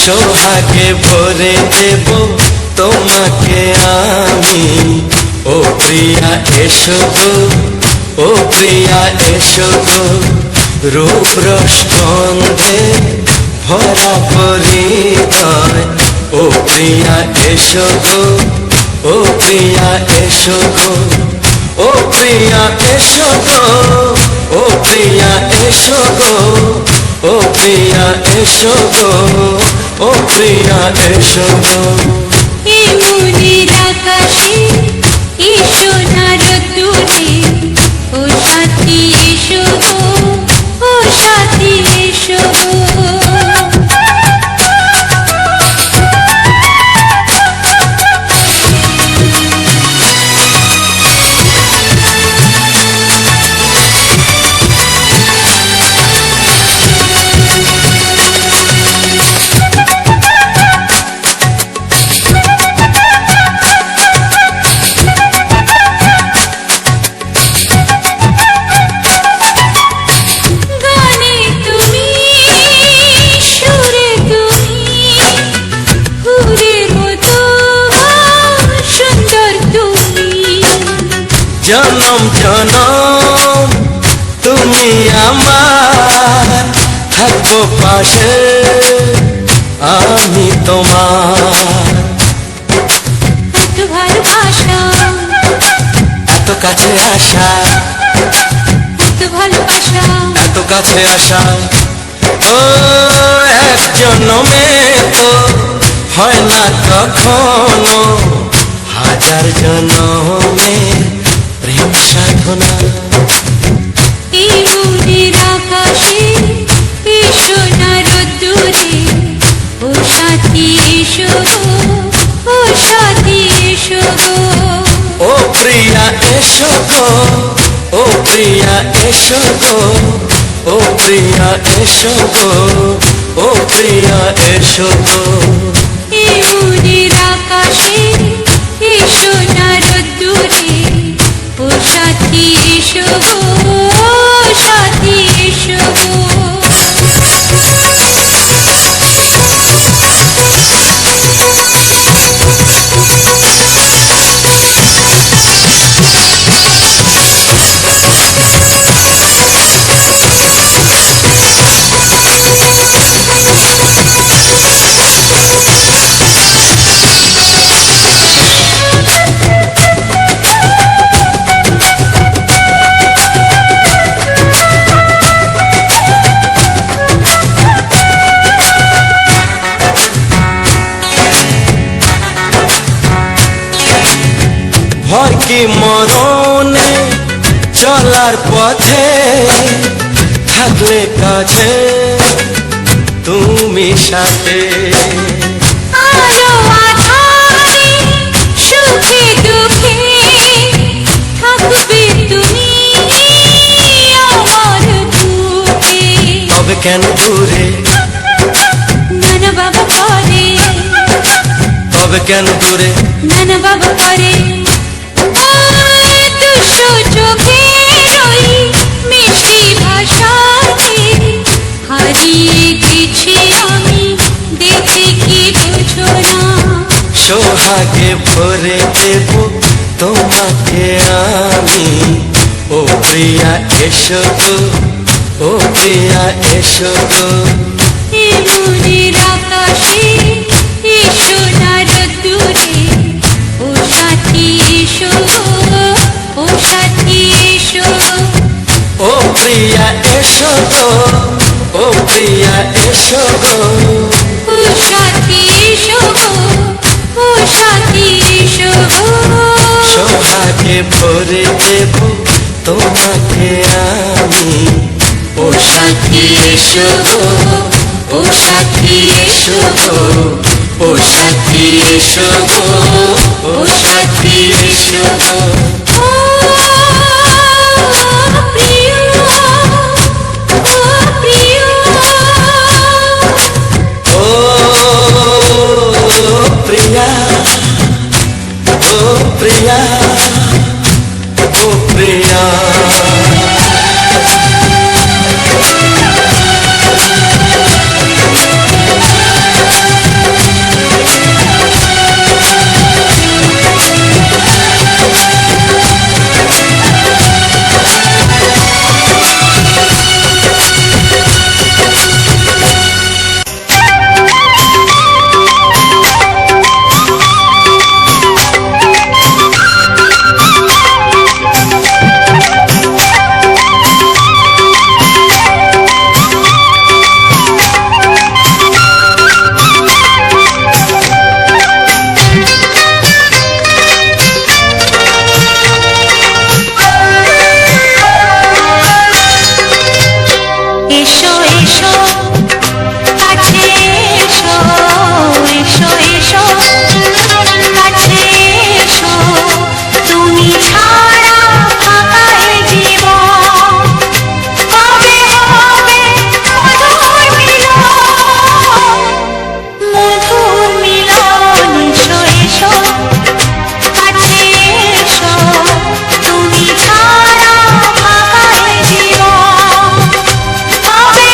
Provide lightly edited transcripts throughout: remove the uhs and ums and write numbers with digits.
সোহাগে ভরে দেব তোমাকে আমি। ও প্রিয়া এসো গো, ও প্রিয়া এসো গো, রূপ রস গন্ধে ভরা পরিদয়। ও প্রিয়া এসো গো, ও প্রিয়া এসো গো, ও প্রিয়া এসো গো, ও প্রিয়া এসো গো, ও প্রিয়া এসো গো, ও প্রিয়া এসো গো। এই মনের আকাশে এই সোনার দূরে, ও সাথী এসো গো, ও সাথী এসো গো। জনম জনম তুমি আমার, থাকবো পাশে আমি তোমার। এত ভালোবাসা, এত কাছে আসা, এত ভালোবাসা, এত কাছে আসা, ও এক জন্মে তো হয় না কখনো, হাজার জন্মে প্রেম সাধনা। এই মনের আকাশে এই সোনার দূরে, ও সাথী এসো গো, ও সাথী এসো গো। ও প্রিয়া এসো গো, ও প্রিয়া এসো গো, ও প্রিয়া এসো গো, ও প্রিয়া এসো গো। এই মনের আকাশে এই সোনার দূরে, ও সাথী এসো গো, ও সাথী এসো গো। ভয় কি মরণে চলার পথে, থাকলে কাছে তুমি সাথে। আলো আঁধারে সুখে দুঃখে থাকবে তুমি আমার বুকে। তবে কেন দূরে, নানা বাবা করে, তবে কেন দূরে, নানা বাবা করে। দুশো চোখের ওই মিষ্টি ভাষাতে হারিয়ে গেছি আমি, দেখে কি বুঝো না। সোহাগে ভরে দেব তোমাকে আমি। ও প্রিয়া এসো গো, ও প্রিয়া এসো গো। এই মনের আকাশে এই সোনার দূরে, ও সাথী এসো গো, ও সাথী এসো গো। ও প্রিয়া এসো গো, ও প্রিয়া এসো গো, ও সাথী এসো গো, ও সাথী এসো গো। সোহাগে ভরে দেব তোমাকে আমি। ও সাথী এসো গো, ও সাথী এসো গো, ও সাথী এসো গো, ও সাথী এসো গো। ও প্রিয়, ও প্রিয়, ও প্রিয়া, ও প্রিয়া, ও প্রিয়া। এসো এসো কাছে এসো এসো এসো কাছে এসো তুমি ছাড়া ফাঁকা এ জীবন কবে হবে মধুর মিলন এসো এসো কাছে এসো তুমি ছাড়া ফাঁকা এ জীবন কবে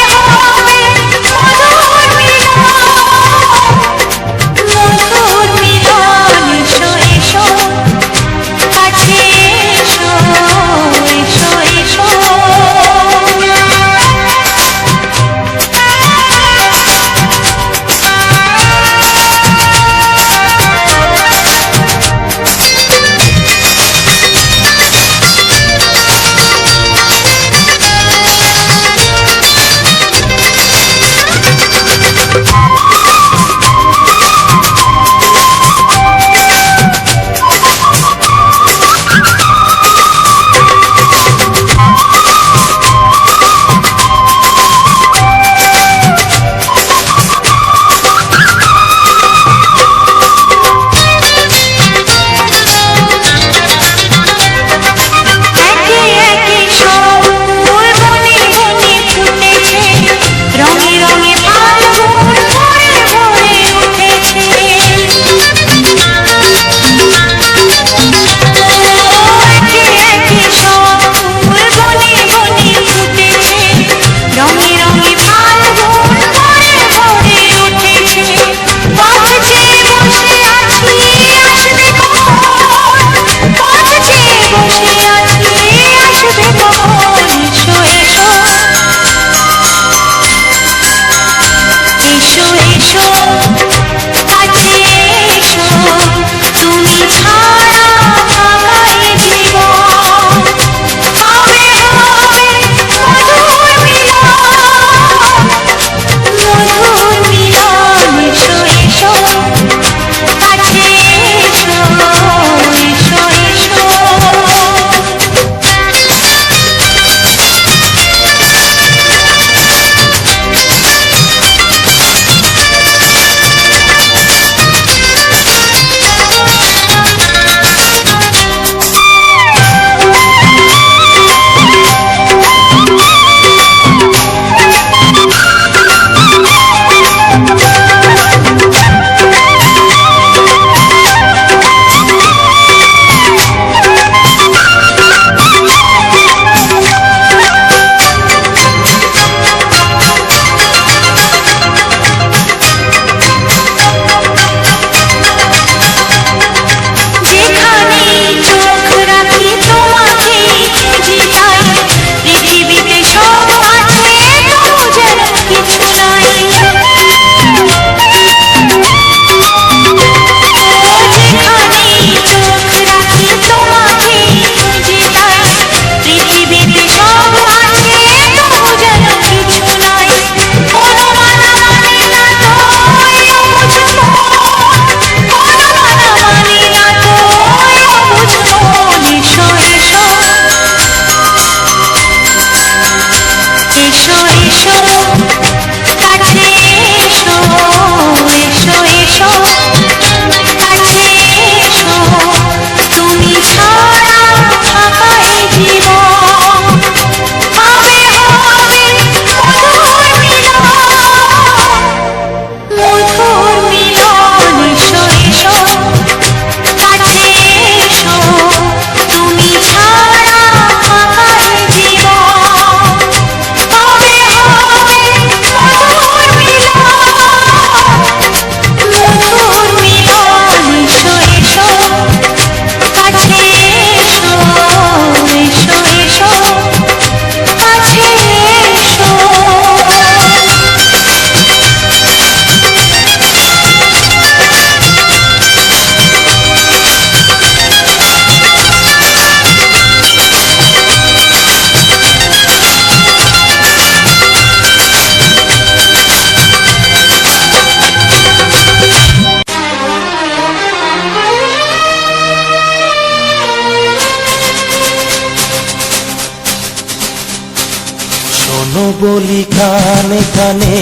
কানে কানে,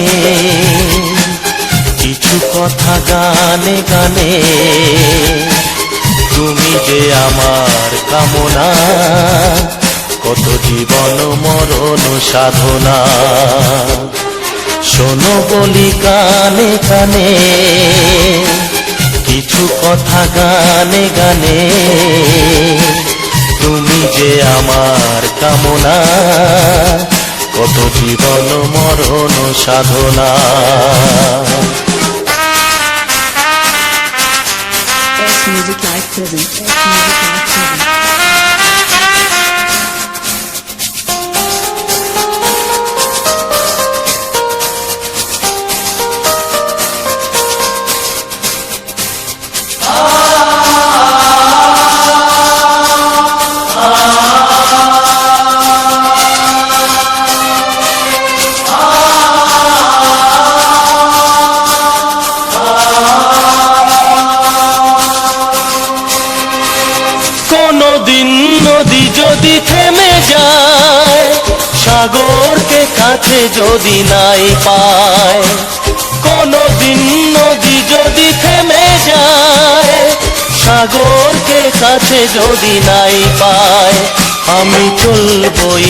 কিছু কথা গানে গানে, তুমি যে আমার কামনা, কত জীবন মরণ সাধনা। শোনো বলি কানে কানে, কিছু কথা গানে গানে, তুমি যে আমার কামনা, কত জীবন মরণ সাধনা। S Music Live Present. S Music Live Present. কোনদিন নদী যদি থেমে যায়, সাগরকে কাছে যদি নাই পায়, কোনদিন নদী যদি থেমে যায়, সাগরকে কাছে যদি নাই পায়, আমি চলবই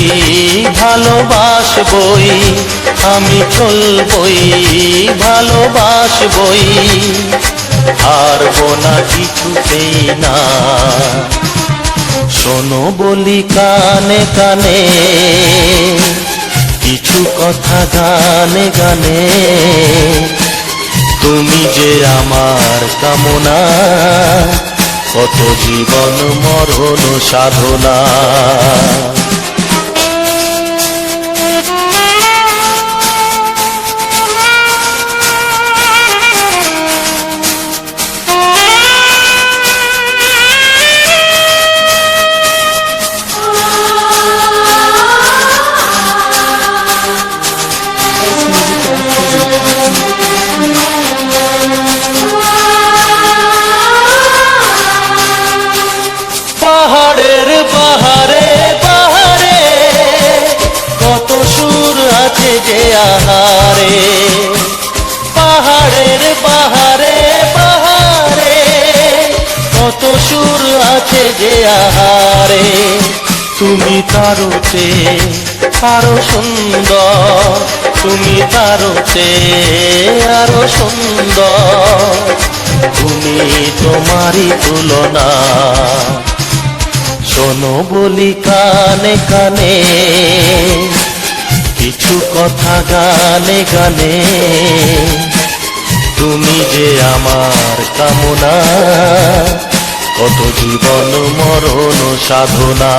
ভালোবাসবই, আমি চলবই ভালোবাসবই, হারবো না কিছুতেই না। শোনো বলি কানে কানে, কিছু কথা গানে গানে, তুমি যে আমার কামনা, কত জীবন মরণ সাধনা। পাহাড়ের বাহারে বাহারে, কত সুর আছে যে আহারে, পাহাড়ের বাহারে বাহারে, কত সুর আছে যে আহারে, তুমি তারও চেয়ে আরো সুন্দর, তুমি তারও চেয়ে আরো সুন্দর, তুমি তোমারই তুলনা। শোনো বলি কানে কানে, কিছু কথা গানে গানে, তুমি যে আমার কামনা, কত জীবন মরণ সাধনা।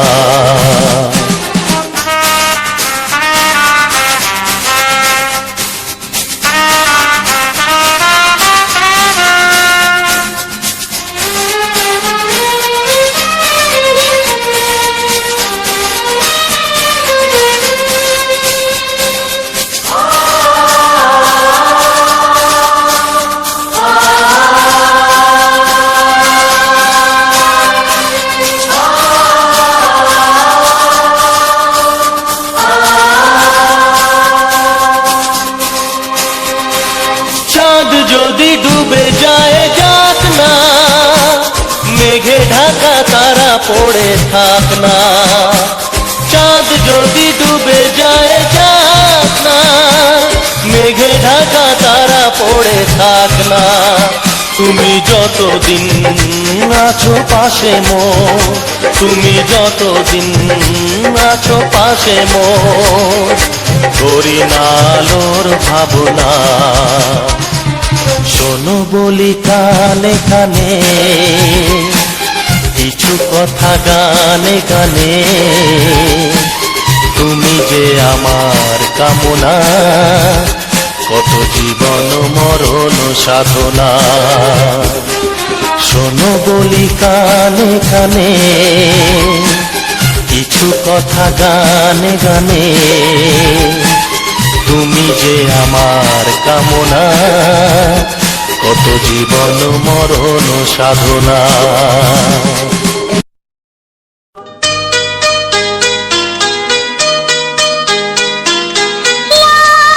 চাঁদ যদি ডুবে যায় যাক না, মেঘে ঢাকা তারা পড়ে থাক না, চাঁদ যদি ডুবে যায় যাক না, মেঘে ঢাকা তারা পড়ে থাক না, তুমি যতদিন আছো পাশে মোর, তুমি যতদিন আছো পাশে মোর, করি না আলোর ভাবনা। শোনো বলি কানে কানে, কিছু কথা গানে গানে, তুমি যে আমার কামনা, কত জীবন মরণ সাধনা। শোনো বলি কানে কানে, কিছু কথা গানে গানে, তুমি যে আমার কামনা, কত জীবন মরণ সাধনা। লা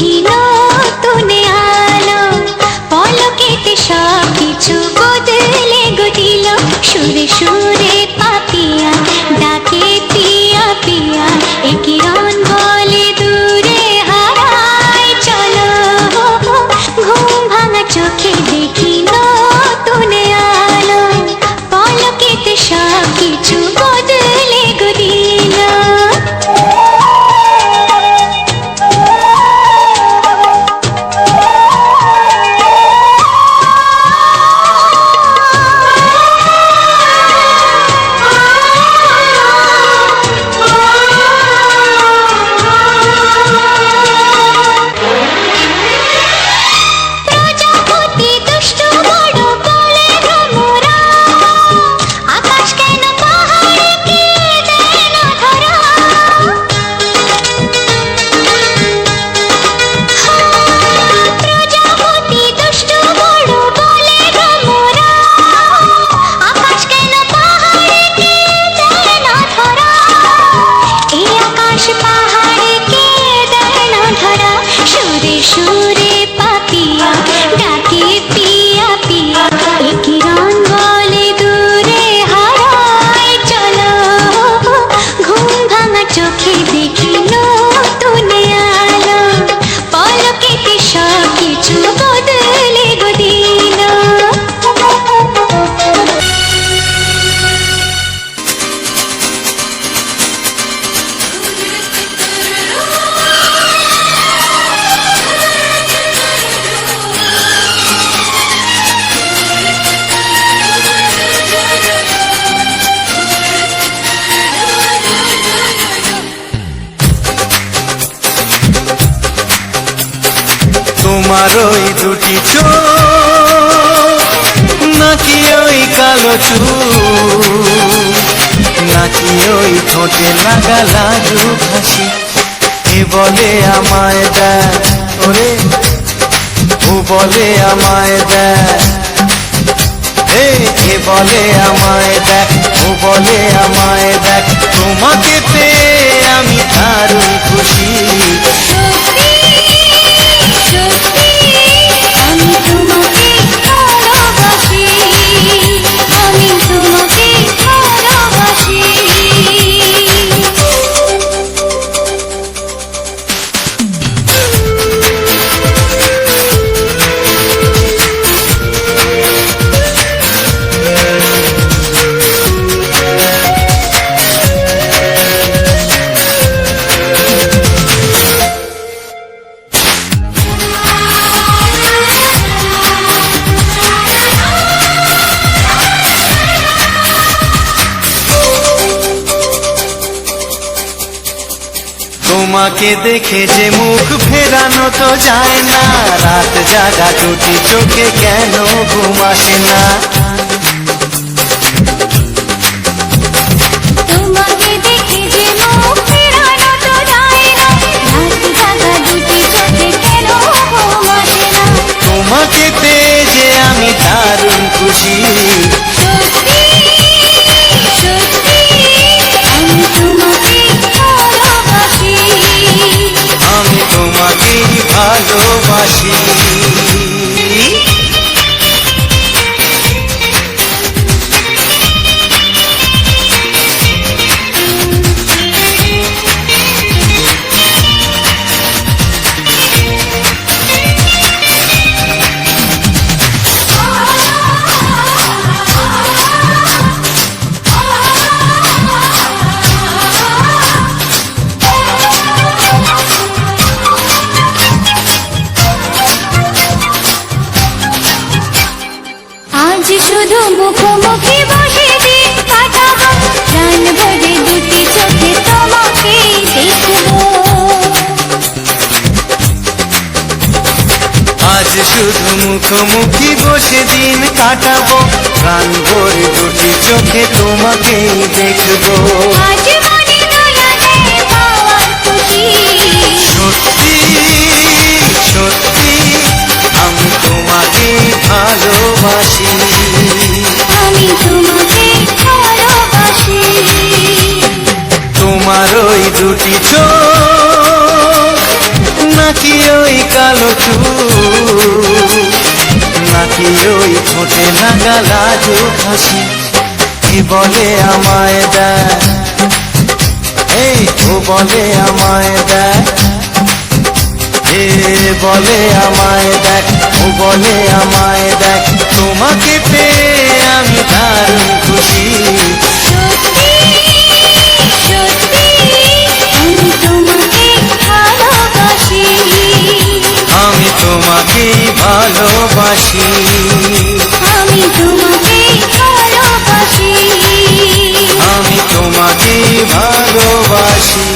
দেখি নতুন আলো, পলকেতে সব কিছু বদলে গো দিল। সুরে সুরে পাপিয়া ডাকে পিয়া পিয়া, এ কিরণ বলে দূরে হারায় চলো। ঘুম ভাঙা চোখে দেখি নতুন আলো, পলকেতে সব কিছু বদলে গো দিল। প্রজাপতি দুষ্টু বড় বলে ভ্রমরা, আকাশ কেন পাহাড়কে দেয় না ধরা। প্রজাপতি দুষ্টু বড় বলে ভ্রমরা, আকাশ কেন পাহাড়কে দেয় না ধরা। এই আকাশ পাহাড়কে দেয় না ধরা। সুরে সুরে পাপিয়া ডাকে পিয়া পিয়া, এ কিরণ বলে দূরে হারায় চলো। ঘুম ভাঙা চোখে দেখি নতুন আলো, পলকেতে সব কিছু বদলে গো দিল। তোমার ওই দুটি চোখ, নাকি ওই কালো চুল, নাকি ওই ঠোঁটে লাগা লাগু হাসি। এ বলে আমায় দেখ ওরে, ও বলে আমায় দেখ, এ বলে আমায় দেখ, ও বলে আমায় দেখ। তোমাকে পেয়ে আমি দারুণ খুশি। সত্যি সত্যি আমি তোমাকে ভালোবাসি, আমি তোমাকে ভালোবাসি। তোমাকে দেখে যে মুখ ফেরানো তো যায় না, রাত জাগা দুটি চোখে কেন ঘুম আসে না। তোমাকে দেখে যে মুখ ফেরানো তো যায় না, রাত জাগা দুটি চোখে কেন ঘুম আসে না। তোমাকে পেয়ে যে আমি দারুণ খুশি। সত্যি সত্যি আমি তোমাকে ভালোবাসি, আমি তোমাকেই ভালোবাসি। আজ শুধু মুখোমুখি বসে দিন কাটাবো, প্রাণ ভরে দুটি চোখে তোমাকে দেখবো। আজ শুধু মুখোমুখি বসে দিন কাটাবো, প্রাণ ভরে দুটি চোখে তোমাকেই দেখবো। আজ মনে দোলাতে পাওয়ার খুশি। সত্যি সত্যি আমি তোমাকেই ভালোবাসি। আমি তোমাকে ভালোবাসি। তোমার ওই দুটি চোখ, নাকি ওই কালো চুল, নাকি ওই ঠোঁটে লাগা লাজুক হাসি। কি বলে আমায় দেখ, এই ও বলে আমায় দেখ, এ বলে আমায় দেখ, ও বলে আমায় দেখ, তোমাকে পেয়ে আমি দারুণ খুশি। সত্যি সত্যি আমি তোমাকে ভালোবাসি, আমি তোমাকেই ভালোবাসি, আমি তোমাকে ভালোবাসি। আমি তোমাকেই ভালোবাসি।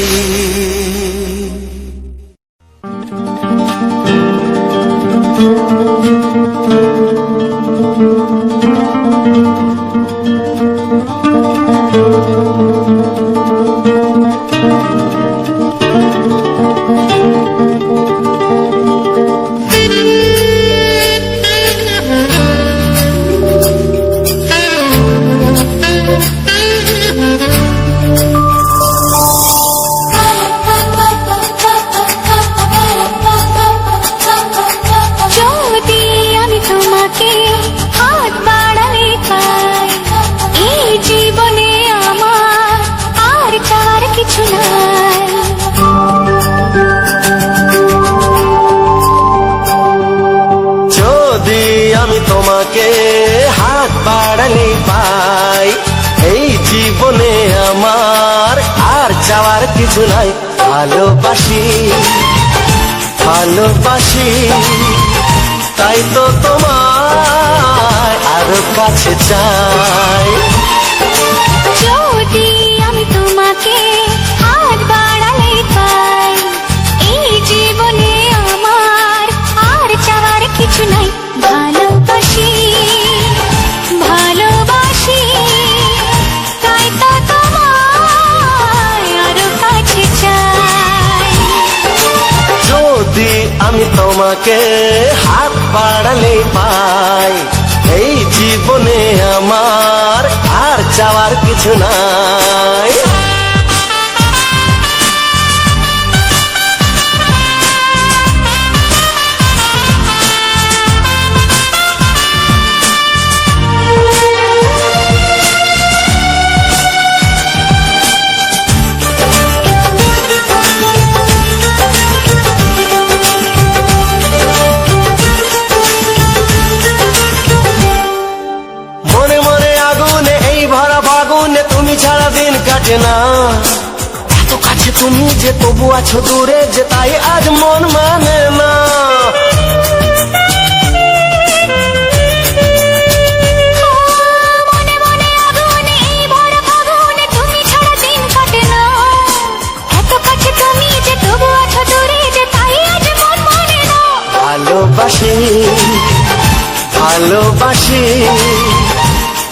যদি আমি তোমাকে হাত বাড়ালে পাই, এই জীবনে আমার আর চাওয়ার কিছু নাই। যদি আমি তোমাকে হাত বাড়ালে পাই, এই জীবনে আমার আর চাওয়ার কিছু নাই। ভালোবাসি ভালোবাসি, তাই তো তোমায় আরো কাছে চাই। যদি আমি তোমাকে হাত বাড়ালে পাই, এই জীবনে আমার আর চাওয়ার কিছু নাই। ভালোবাসি ভালোবাসি, তাই তো তোমায় আরো কাছে চাই। যদি আমি তোমাকে হাত বাড়ালে পাই, এই জীবনে আমার আর চাওয়ার কিছু নাই। মনে মনে আগুনে এই ভরা ফাগুনে তুমি ছাড়া দিন কাটে না। এত কাছে তুমি যে তবু আছো দূরে, যে তাই আজ মন মানে না। মনে মনে আগুনে এই ভরা ফাগুনে তুমি ছাড়া দিন কাটে না। এত কাছে তুমি যে তবু আছো দূরে, যে তাই আজ মন মানে না। ভালোবাসি ভালোবাসি,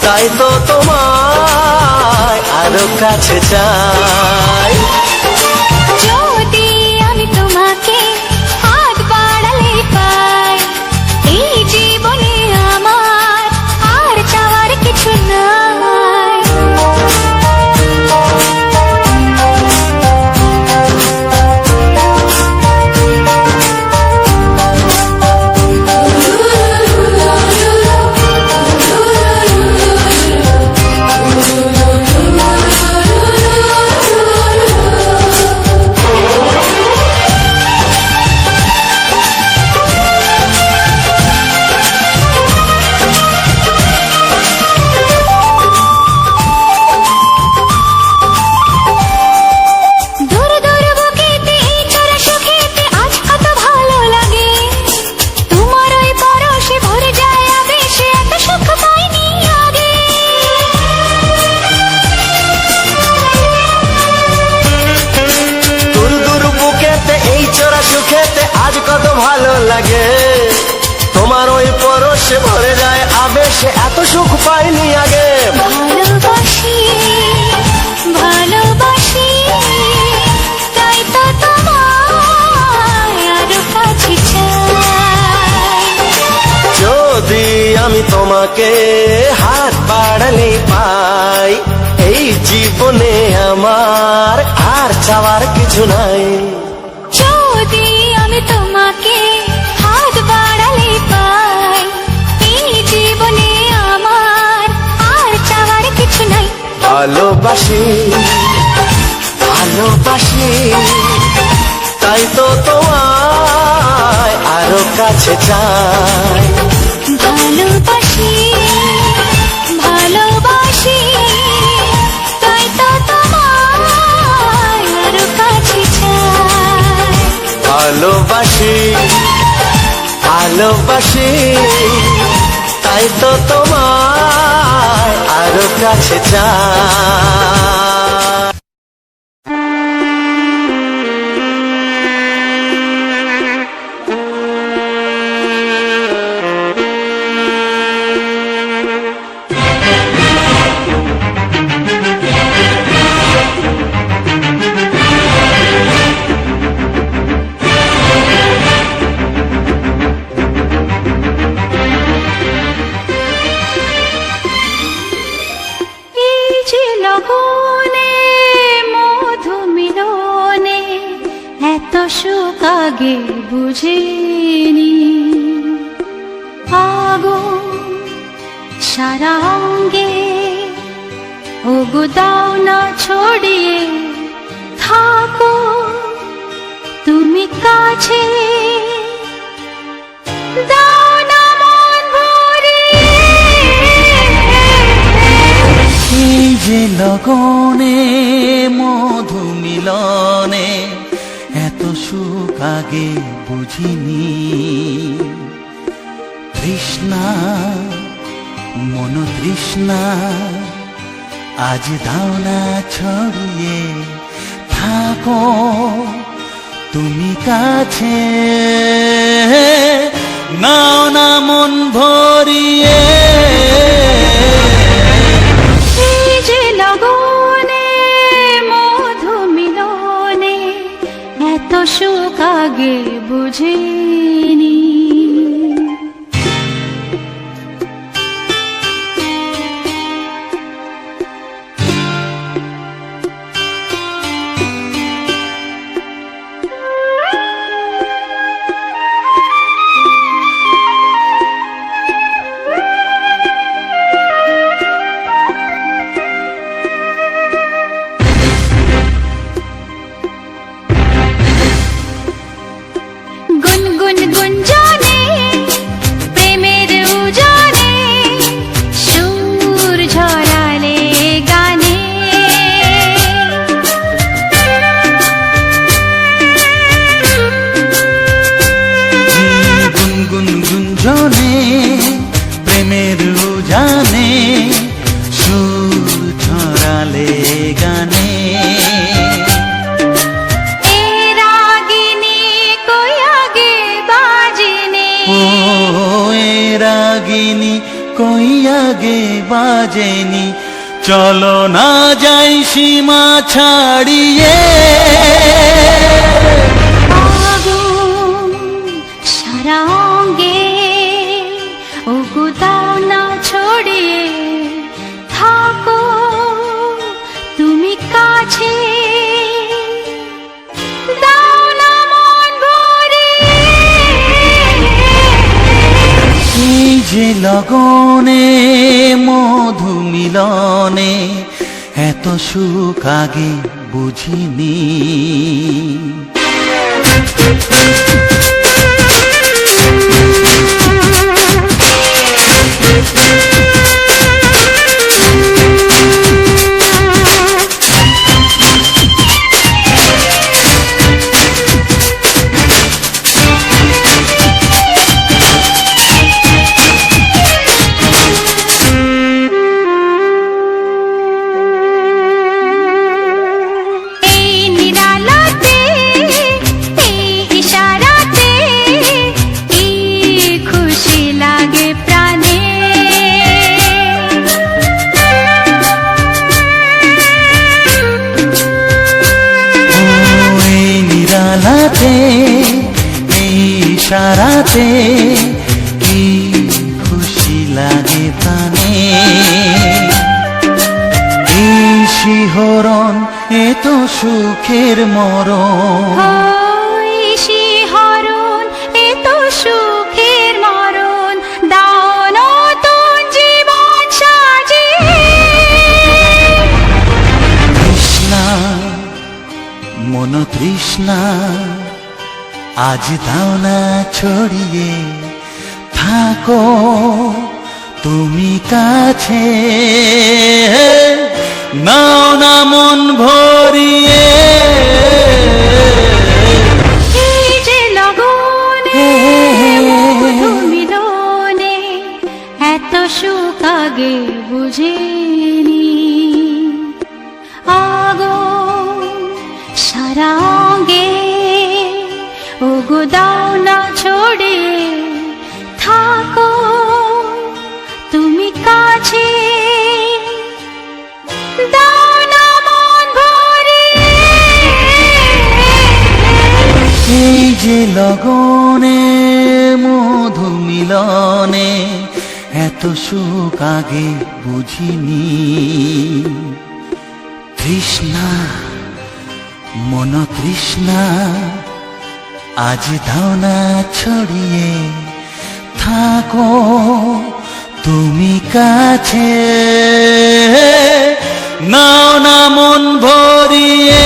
তাই তো তোমায় আরো কাছে চাই। যদি আমি তোমাকে হাত বাড়ালে পাই, এই জীবনে আমার আর চাওয়ার কিছু নাই। দূর দূর বুকেতে এই চোরা সুখেতে আজ কত ভালো লাগে। তোমার ওই পরশে ভরে যায় আবেশে, এত সুখ পাইনি আগে। দূর দূর বুকেতে এই চোরা সুখেতে আজ কত ভালো লাগে। তোমার ওই পরশে ভরে যায় আবেশে, এত সুখ পাইনি আগে। ভালোবাসি ভালোবাসি, তাই তো তোমায় আরো কাছে চাই। যদি আমি তোমাকে হাত বাড়ালে পাই, এই জীবনে আমার আর চাওয়ার কিছু নাই। যদি আমি তোমাকে ভালোবাসি ভালোবাসি তাই তো তোমায় আরো কাছে চাই ভালোবাসি ভালোবাসি তাই তো তোমায় আরো কাছে চাই ভালোবাসি ভালোবাসি তাই তো তোমায় আরো কাছে চাই এই যে লগনে মধু মিলনে এত সুখ আগে বুঝিনি আগুন সারা অঙ্গে ওগো দাও না ছড়িয়ে থাকো তুমি কাছে দাও না মন ভরিয়ে এই যে লগনে মধু মিলনে এত সুখ আগে বুঝিনি তৃষ্ণা মন তৃষ্ণা আজ দাও না ছড়িয়ে থাকো তুমি কাছে নাও না মন ভরিয়ে এই যে লগনে মধু মিলনে এত সুখ আগে বুঝিনি গুনগুন গুঞ্জনে প্রেমের উজানে সুর ঝরালে গানে গুনগুন গুঞ্জনে প্রেমের উজানে সুর ছড়ালে গানে এ রাগিনী কই আগে বাজেনে ও এ রাগিনী কই আগে বাজেনি চলো না যাই সীমা ছাড়িয়ে আগুন সারা অঙ্গে ওগো দাও না ছড়িয়ে থাকো তুমি কাছে দাও না মন ভরিয়ে এই যে লগনে মধু মিলনে এত সুখ আগে বুঝিনি এই নিরালাতে এই ইশারাতে কি খুশি লাগে প্রাণে ও এই নিরালাতে এই ইশারাতে কি খুশি লাগে প্রাণে এই শিহরণ এ তো সুখের মরণ ওই শিহরণ এ তো সুখের মরণ দাও নতুন জীবন সাজিয়ে তৃষ্ণা আজ দাও না ছড়িয়ে, থাকো তুমি কাছে, নাও না মন ভরিয়ে। এই যে লগনে মধু মিলনে এত সুখ আগে বুঝিনি, আগুন সারা অঙ্গে ওগো দাও না ছড়িয়ে, থাকো তুমি কাছে, দাও না মন ভরিয়ে। এই যে লগনে মধু মিলনে এত সুখ আগে বুঝিনি, তৃষ্ণা মন তৃষ্ণা আজ দাও না ছড়িয়ে, থাকো তুমি কাছে, নাও না মন ভরিয়ে।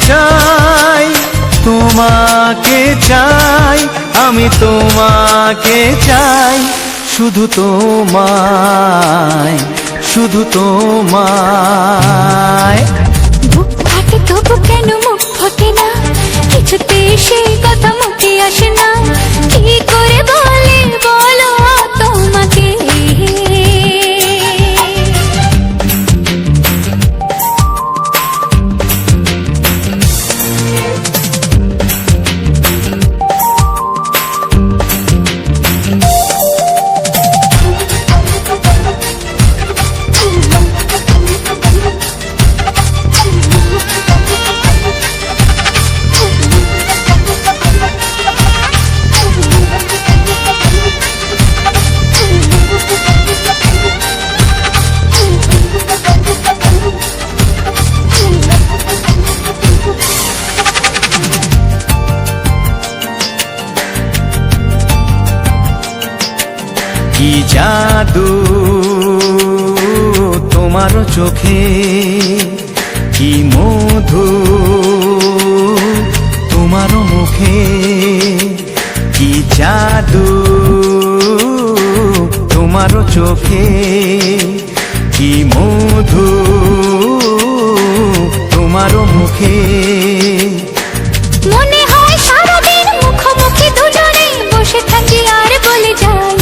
চাই তোমাকে চাই, আমি তোমাকে চাই, শুধু তোমায়, শুধু তোমায়। বুক ফাটে তবু কেন মুখ ফোটে না, কিছুতে সেই কথা মুখে আসে না, কি করে বলে বলো তোমাকে। কি জাদু তোমার চোখে, কি মধু তোমার মুখে, কি জাদু তোমার চোখে, কি মধু তোমার মুখে। মনে হয় সারাদিন মুখোমুখি দুজনে বসে থাকি আর বলে যাই,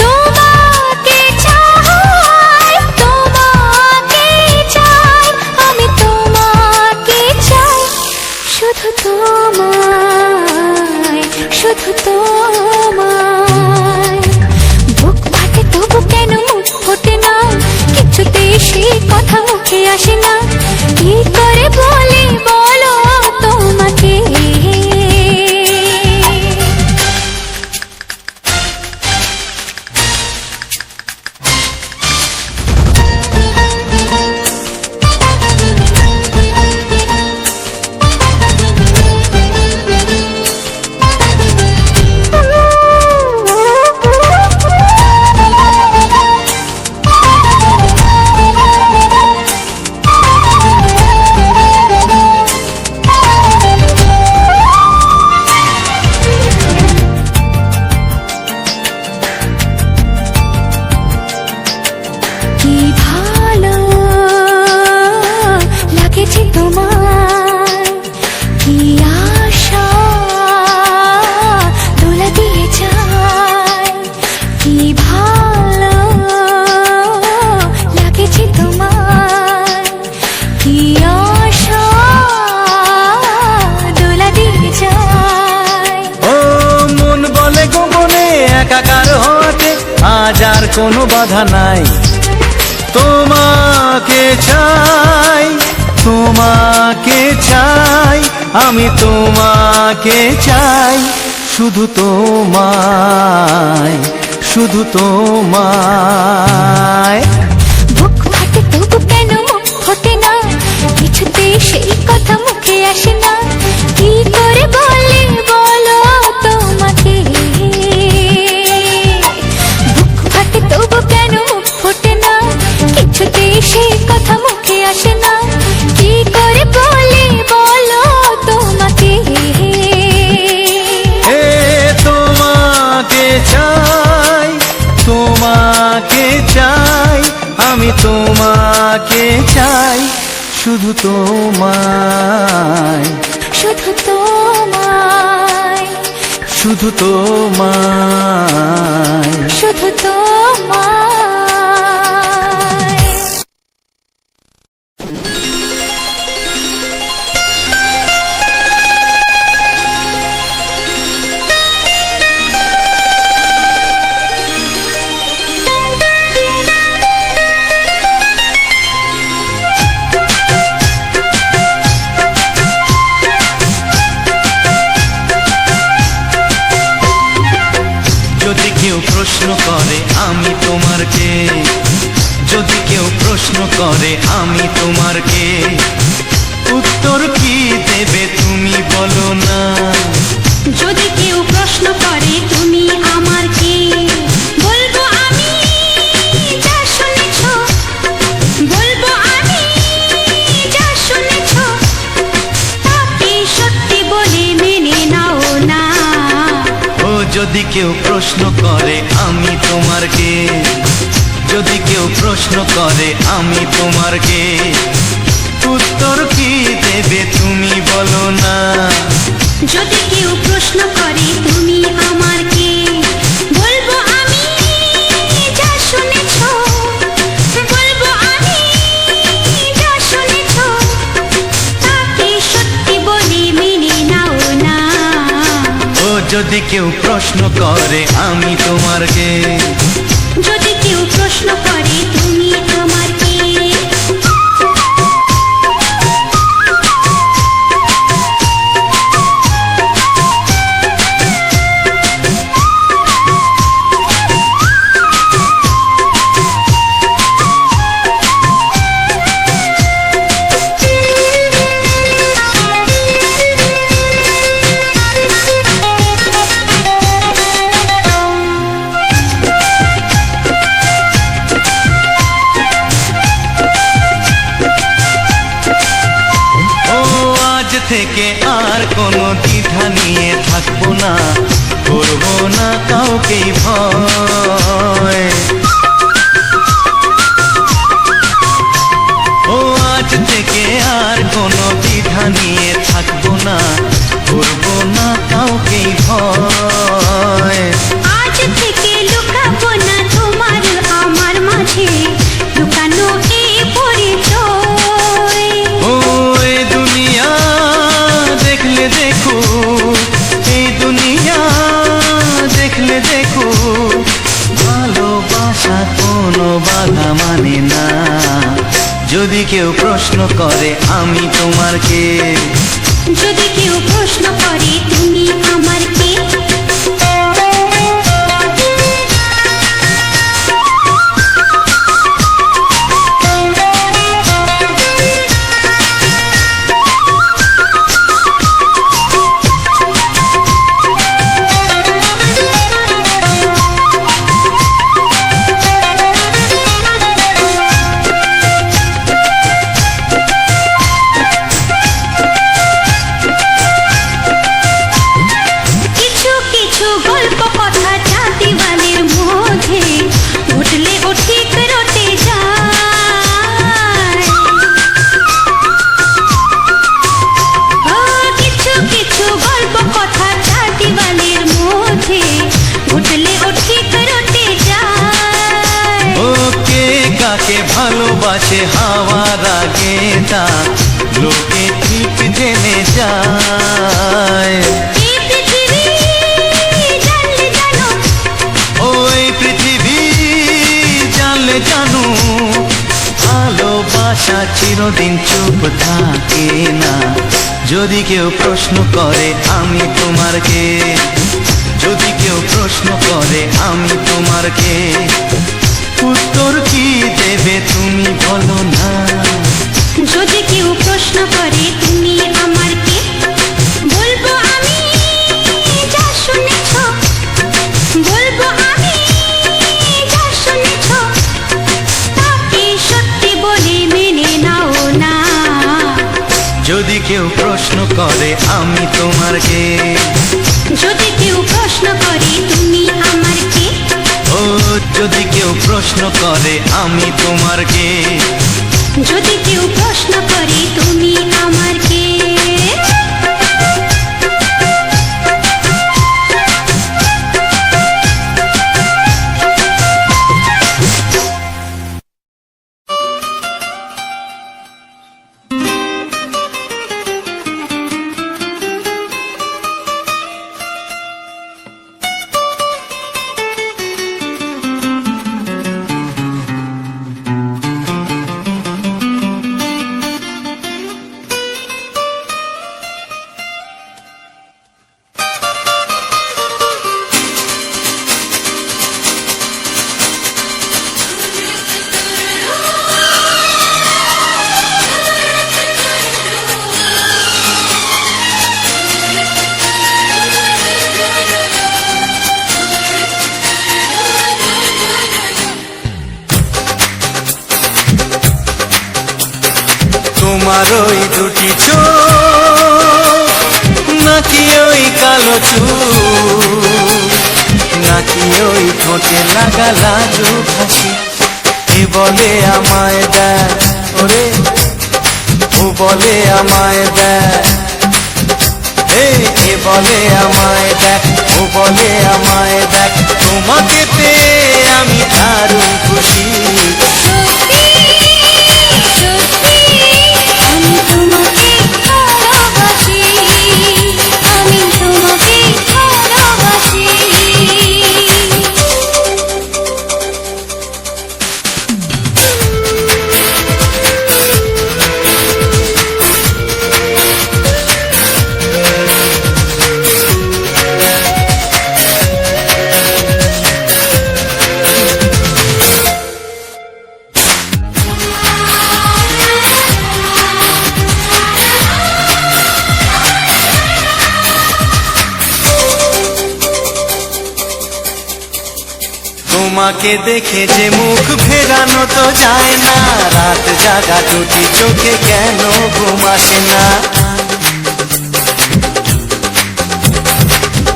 তোমাকে চাই, তোমাকে চাই, আমি তোমাকে চাই, শুধু তোমায়, শুধু তোমায়। বুক ফাটে তবু কেন মুখ ফোটে না, কিছুতেই সেই কথা মুখে আসে না, কি করে বলে একাকার হতে আজ আর কোনো বাধা নাই। তোমাকে চাই, তোমাকে চাই, আমি তোমাকে চাই, শুধু তোমায়, শুধু তোমায়। বুক ফাটে তবু কেন মুখ ফোটে না, কিছুতে সেই কথা মুখে আসে না, কি করে বলে বলো তোমাকে। বুক ফাটে তবু কেন মুখ ফোটে না, কিছুতে সেই কথা মুখে আসে না, কি করে বলে বলো তোমাকে। এ তোমাকে চাই, তোমাকে চাই, আমি তোমাকে চাই, শুধু তোমায়, শুধু তোমায়, শুধু তোমায়। শুধু তোমায়। যদি কেউ প্রশ্ন করে আমি তোমার কে, যদি কেউ প্রশ্ন করে আমি তোমার কে, উত্তর কি দেবে তুমি বলো না। যদি কেউ প্রশ্ন করে তুমি আমার কে, বলবো আমি যা শুনেছ, বলবো আমি যা শুনেছ, তাকে সত্যি বলে মেনে নাও না। ও যদি কেউ প্রশ্ন করে আমি তোমার কে, যদি কেউ প্রশ্ন করে আমি তোমার কে, উত্তর কি দেবে তুমি বলো না। যদি কেউ প্রশ্ন করে তুমি আমার কে, বলবো আমি যা শুনেছ, বলবো আমি যা শুনেছ, তাকে সত্যি বলে মেনে নাও না। ও যদি কেউ প্রশ্ন করে আমি তোমার কে, যদি কেউ প্রশ্ন করে তুমি আমার কে। থেকে আর কোনো দ্বিধা নিয়ে থাকবো না, করবো না কাউকেই ভয়। ও আজ থেকে আর কোনো দ্বিধা নিয়ে থাকবো না, করবো না কাউকেই ভয়। আজ থেকে লুকাবো না তোমার আমার মাঝে, লুকানো এই পরিচয়। ও এই দুনিয়া দেখলে দেখো, এই দুনিয়া দেখলে দেখো, ভালোবাসা কোনো বাধা মানে না। যদি কেউ প্রশ্ন করে আমি তোমার কে, যদি কেউ প্রশ্ন করে তুমি আমার কে। ভালোবাসে হাওয়ার আগে তা লোকে ঠিক জেনে যায়। ভাষা চিরদিন চুপ থাকে না। যদি কেউ প্রশ্ন করে আমি তোমার কে, যদি কেউ প্রশ্ন করে আমি তোমার কে, উত্তর কি দেবে তুমি বলো না। যদি কেউ প্রশ্ন করে তুমি আমার কে, বলবো আমি যা শুনেছ, বলবো আমি যা শুনেছ, তাকে সত্যি বলে মেনে নাও না। যদি কেউ প্রশ্ন করে আমি তোমার কে, যদি কেউ প্রশ্ন করে তুমি আমার কে, ও যদি কেউ প্রশ্ন করে আমি তোমার কে, যদি কেউ প্রশ্ন করে তুমি আমার কে। তোমার ওই দুটি চোখ, নাকি ওই কালো চুল, নাকি ওই ঠোঁটে লাগা লাজুক হাসি, এ বলে আমায় দেয় ওরে, ও বলে আমায় দেয়, এ বলে আমায় দেখ, ও বলে আমায় দেখ, তোমাকে পেয়ে আমি দারুণ খুশি। সত্যি সত্যি আমি তোমাকে ভালোবাসি, আমি তোমাকে ভালোবাসি। তোমাকে দেখে যে মুখ ফেরানো তো যায় না, রাত জাগা দুটি চোখে কেন ঘুম আসে না।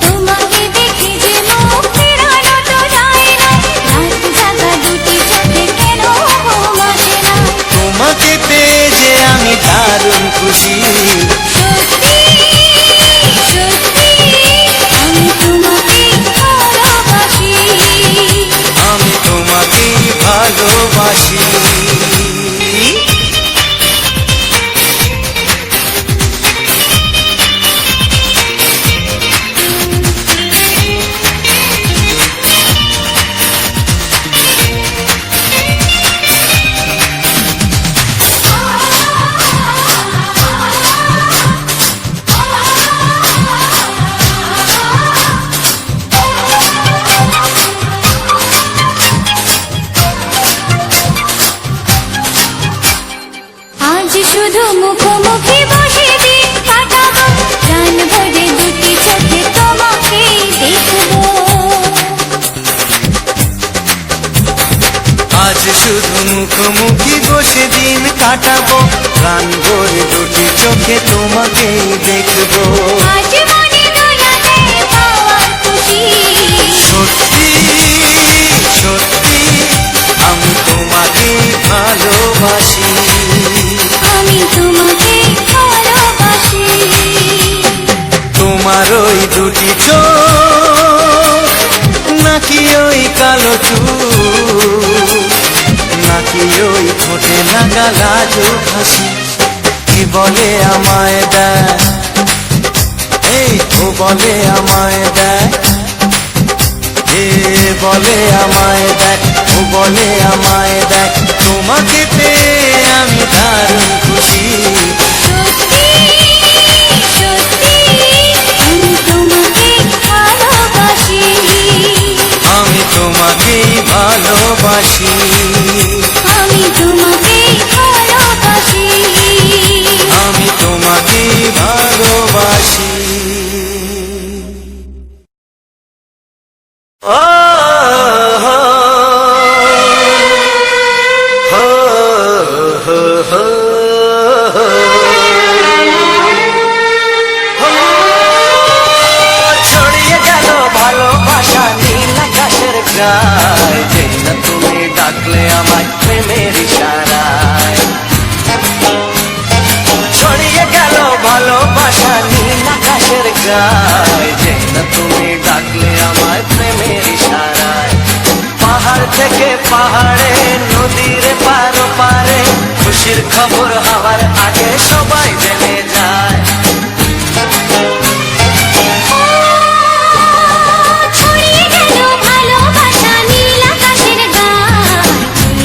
তোমাকে দেখে যে মুখ ফেরানো তো যায় না, রাত জাগা দুটি চোখে কেন ঘুম আসে না। তোমাকে পেয়ে যে আমি দারুণ খুশি। সত্যি সত্যি আমি তোমাকে ভালোবাসি, আমি তোমাকেই ভালোবাসি। আজ শুধু মুখোমুখি বসে দিন কাটাবো, প্রাণ ভরে দুটি চোখে তোমাকে দেখবো। আজ শুধু মুখোমুখি বসে দিন কাটাবো, প্রাণ ভরে দুটি চোখে তোমাকেই দেখবো। আজ মনে দোলাতে পাওয়ার খুশি, সত্যি সত্যি আমি তোমাকেই ভালোবাসি। আমি তোমাকে ভালোবাসি। তোমার ওই দুটি চোখ, নাকি ওই কালো চুল, নাকি ওই ঠোঁটে লাগা লাজুক হাসি, কি বলে আমায় দেয়, ও বলে আমায় দেয়, বলে আমায় দেখ, ও বলে আমায় দেখ, তোমাকে পেয়ে আমি দারুণ খুশি। সত্যি সত্যি আমি তোমাকে ভালোবাসি, আমি তোমাকেই ভালোবাসি, আমি তোমাকে ভালোবাসি। আমি তোমাকেই ভালোবাসি। ও হো হো হো হো ছড়িয়ে গেল ভালোবাসা নীল আকাশের গায়, যে না তুমি ডাকলে আমায় প্রেমের ইশারায়। ছড়িয়ে গেল ভালোবাসা নীল আকাশের গায়, যে না তুমি ডাকলে আমায় প্রেমের ইশারায়। পাহাড় থেকে পাহাড়ে নদীর পার পারে খুশির খবর হওয়ার আগে সবাই জেনে যায়। ছড়িয়ে গেল ভালোবাসা নীল আকাশের গায়,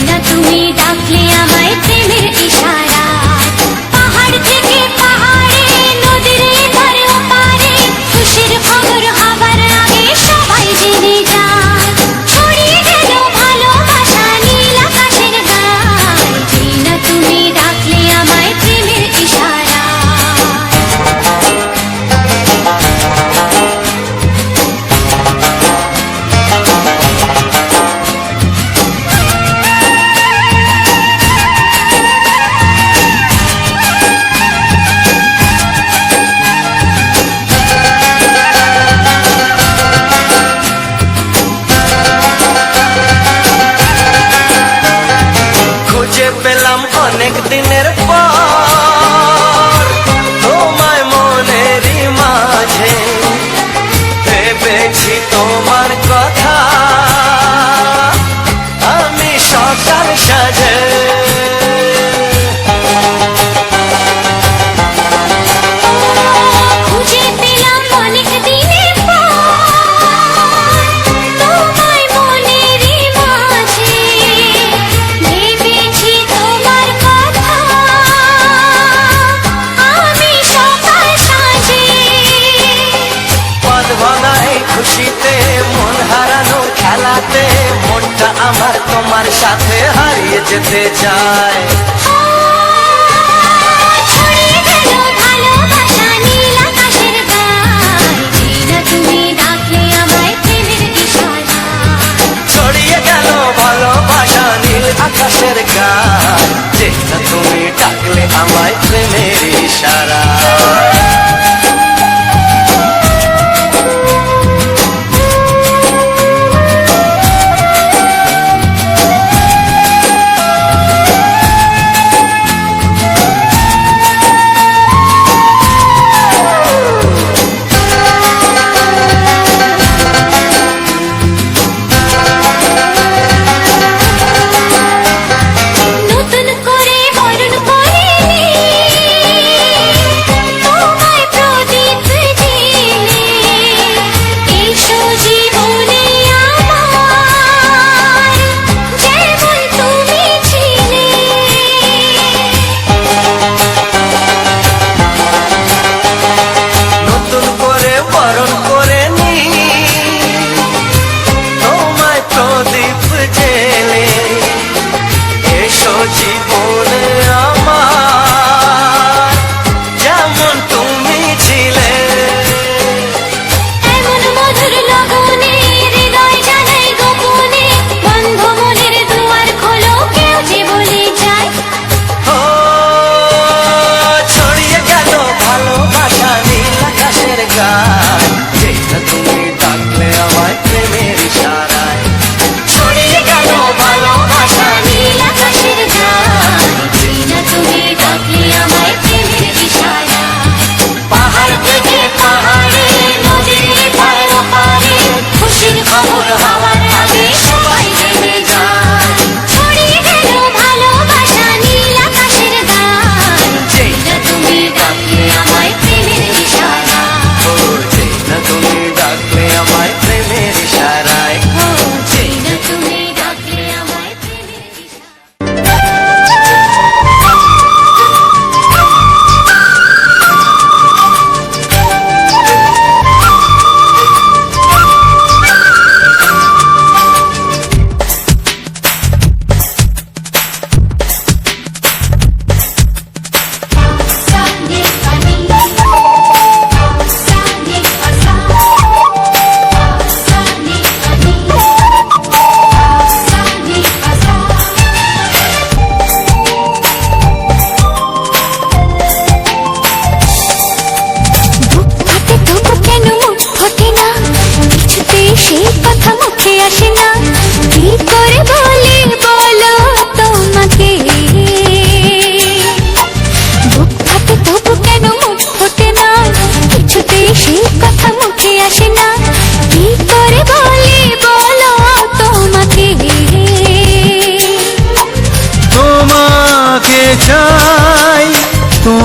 না তুমি ডাকলে আমায় প্রেমের ইশারায়। পাহাড় থেকে পাহাড়ে নদীর এধারে ওপারে খুশির খবর হবার আগে সবাই জেনে যায়। ছড়িয়ে গেল ভালোবাসা নীল আকাশের গায়, না তুমি ডাকলে আমায় প্রেমের ইশারায়। খুঁজে পেলাম অনেক দিনের পর তোমায় মনেরই মাঝে, ভেবেছি তোমার কথা আমি সকাল সাজে। খুঁজে পেলাম অনেক দিনের পর তোমায় মনেরই মাঝে, ভেবেছি তোমার কথা আমি সকাল সাজে। পদ ভাঙায় খুশিতে মন হারানো খেলাতে মনটা আমার তোমার সাথে হারিয়ে যেতে চায়। ছড়িয়ে গেল ভালোবাসা নীল আকাশের গায়, না তুমি ডাকলে আমায় প্রেমের ইশারায়। ছড়িয়ে গেল ভালোবাসা নীল আকাশের গায়, যে না তুমি ডাকলে আমায় প্রেমের ইশারায়। নতুন করে বরণ করিনি তোমায়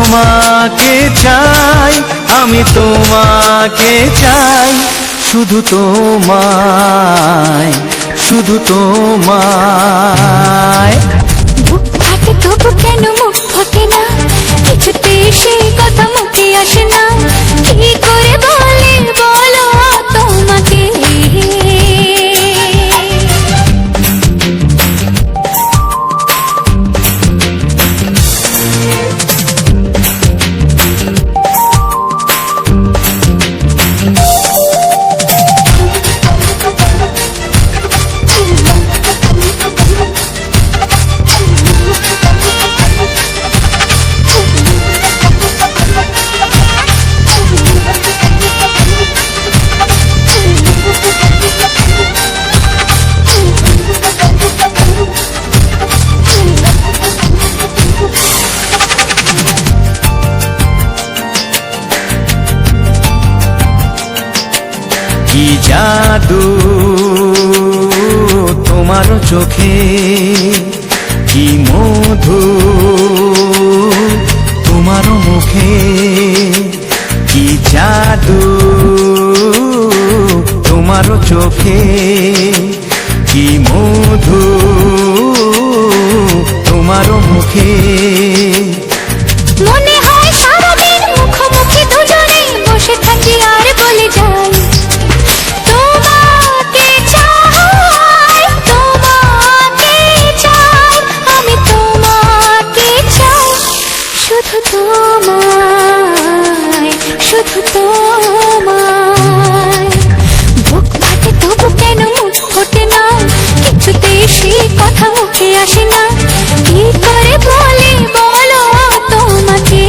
তোমাকে চাই, আমি তোমাকে চাই, শুধু তোমায়, শুধু তোমায়। বুক ফাটে তবু কেন মুখ ফোটে না, কিছুতে সেই কথা মুখে আসে না, কি করে বলে বলো তোমাকে। কি জাদু তোমার চোখে, কি মধু তোমার মুখে, কি জাদু তোমার চোখে, কি মধু তোমার মুখে। মনে হয় সারাদিন মুখোমুখি দুজনে বসে থাকি আর বলে যাই, তোমাকে চাই, তোমাকে চাই, আমি তোমাকে চাই, শুধু তোমায়, শুধু তোমায়। বুক ফাটে তবু কেন মুখ ফোটে না, কিছুতেই সেই কথা মুখে আসে না, কি করে বলে বলো তোমাকে।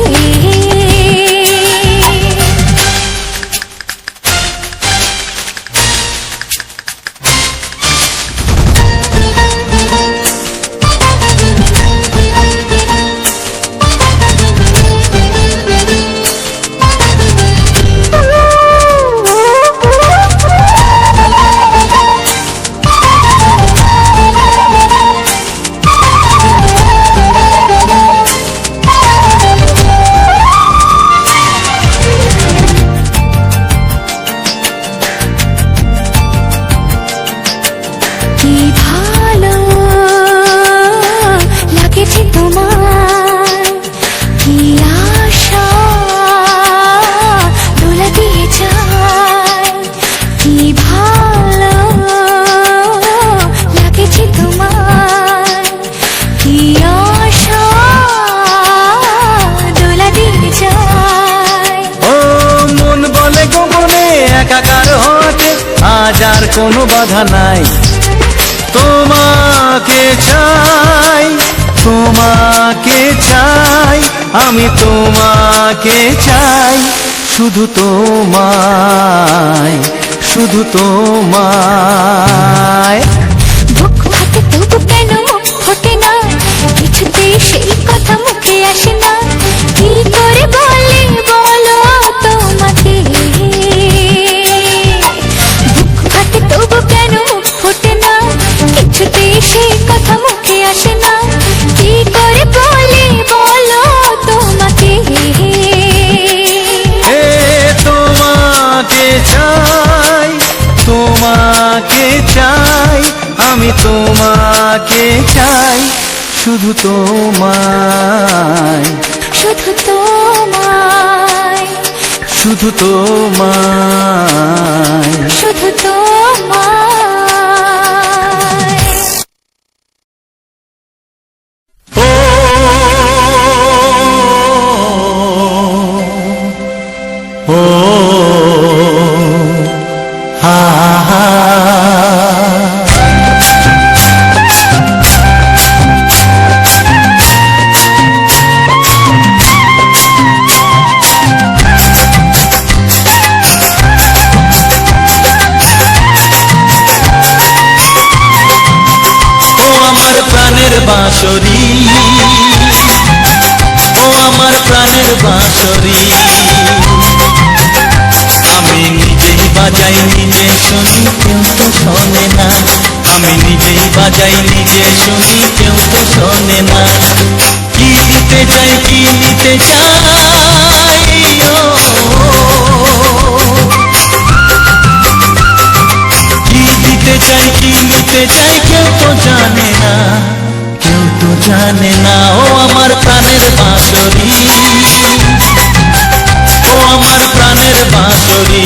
কি ভালো লাগেছে তোমার, কি আশা দোলা দিয়ে যায়, কি ভালো লাগেছে তোমার, কি আশা দোলা দিয়ে যায়। ও মন বলে গোপনে একাকার হতে আজ আর কোনো বাধা নাই, তোমাকে চাই, তোমাকে চাই, আমি তোমাকে চাই, শুধু তোমায়, শুধু তোমায়। বুক ফাটে তবু কেন মুখ ফোটে না, কিছুতেই সেই কথা মুখে আসে না, কি করে বলে বলো তোমাকে। বুক ফাটে তবু কেন মুখ ফোটে না, কিছুতেই সেই কথা মুখে আসে না, কি করে বলে বলো তোমাকে। এ তোমাকে চাই, তোমাকে চাই, আমি তোমাকে চাই, শুধু তোমায়, শুধু তোমায়, শুধু তোমায়। শুধু তোমায়। ও ও হা হা। বাঁশরি, ও আমার প্রাণের বাঁশরি, আমি নিজেই বাজাই নিজে শুনি, কেউ তো শোনে না, আমি নিজেই বাজাই নিজে শুনি, কেউ তো শোনে না। কি দিতে চাই কি নিতে চাই ও, কি দিতে চাই কি নিতে চাই কেউ তো জানে না, কেউ তো জানে না। ও আমার প্রাণের বাঁশরি, ও আমার প্রাণের বাঁশরি।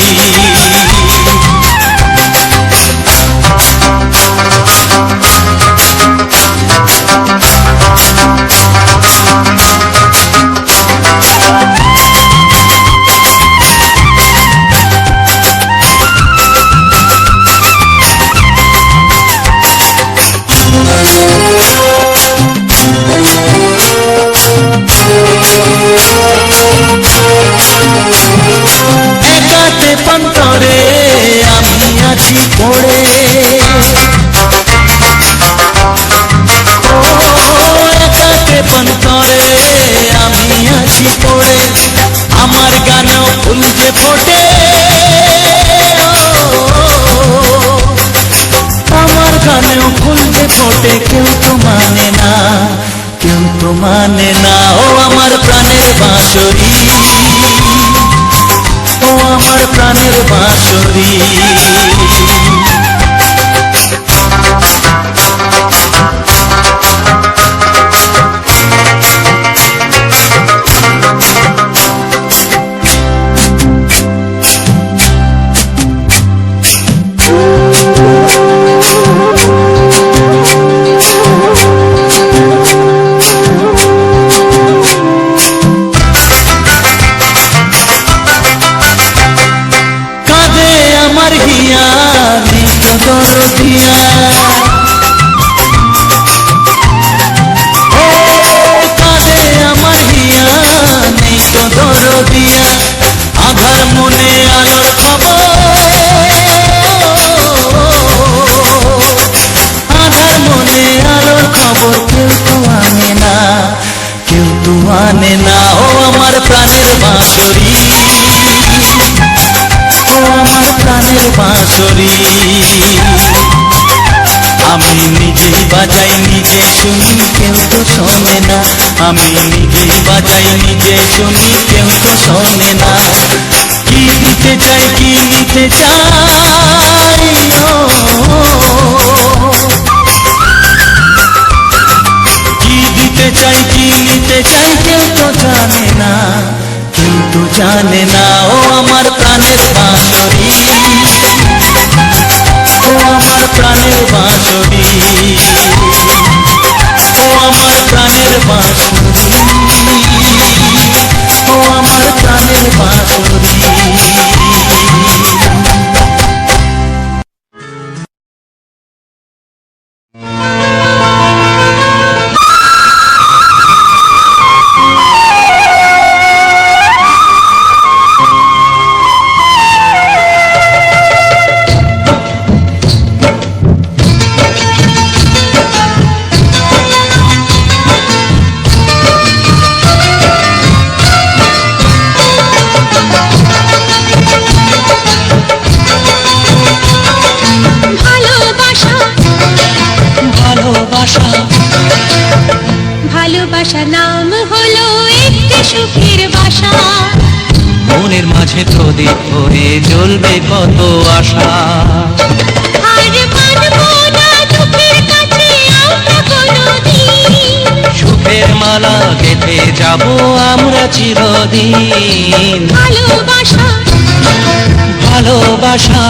একাতে পন্তরে আমি আছি পড়ে, ও একাতে পন্তরে আমি আছি পড়ে, আমার গানেও ফুল যে ফোটে, আমার গানেও ফুল যে ফোটে, কেউ তো মানে না, কেউ তো মানে না। ও আমার প্রাণের বাঁশরি, ও আমার প্রাণের বাঁশরি। কাঁদে আমার হিয়া নিত দরদিয়া, ও কাঁদে আমার হিয়া নিত দরদিয়া, আধার মনে আলোর খবর, আধার মনে আলোর খবর কেউ তো আনে না, কেউ তো আনে না। ও আমার প্রাণের বাঁশরি, ও আমার প্রাণের বাঁশরি। আমি নিজেই বাজাই নিজে শুনি, কেউ তো শোনে না, আমি নিজেই বাজাই নিজে শুনি, কেউ তো শোনে না। কি দিতে চাই কি নিতে চাই ও, কি দিতে চাই কি নিতে চাই কেউ তো জানে না, কেউ তো জানে না। ও আমার প্রাণের বাঁশরি, ও আমার প্রাণের বাঁশরি, ও আমার প্রাণের বাঁশরি, ও আমার প্রাণের বাঁশরি। ভালোবাসা নাম হলো একটি সুখের বাসা, মনের মাঝে প্রদীপ হয়ে জ্বলবে কত আশা, আর মানবো না দুঃখের কাছে আমরা কোনোদিন, সুখের মালা গেঁথে যাব আমরা চিরদিন। ভালোবাসা ভালোবাসা,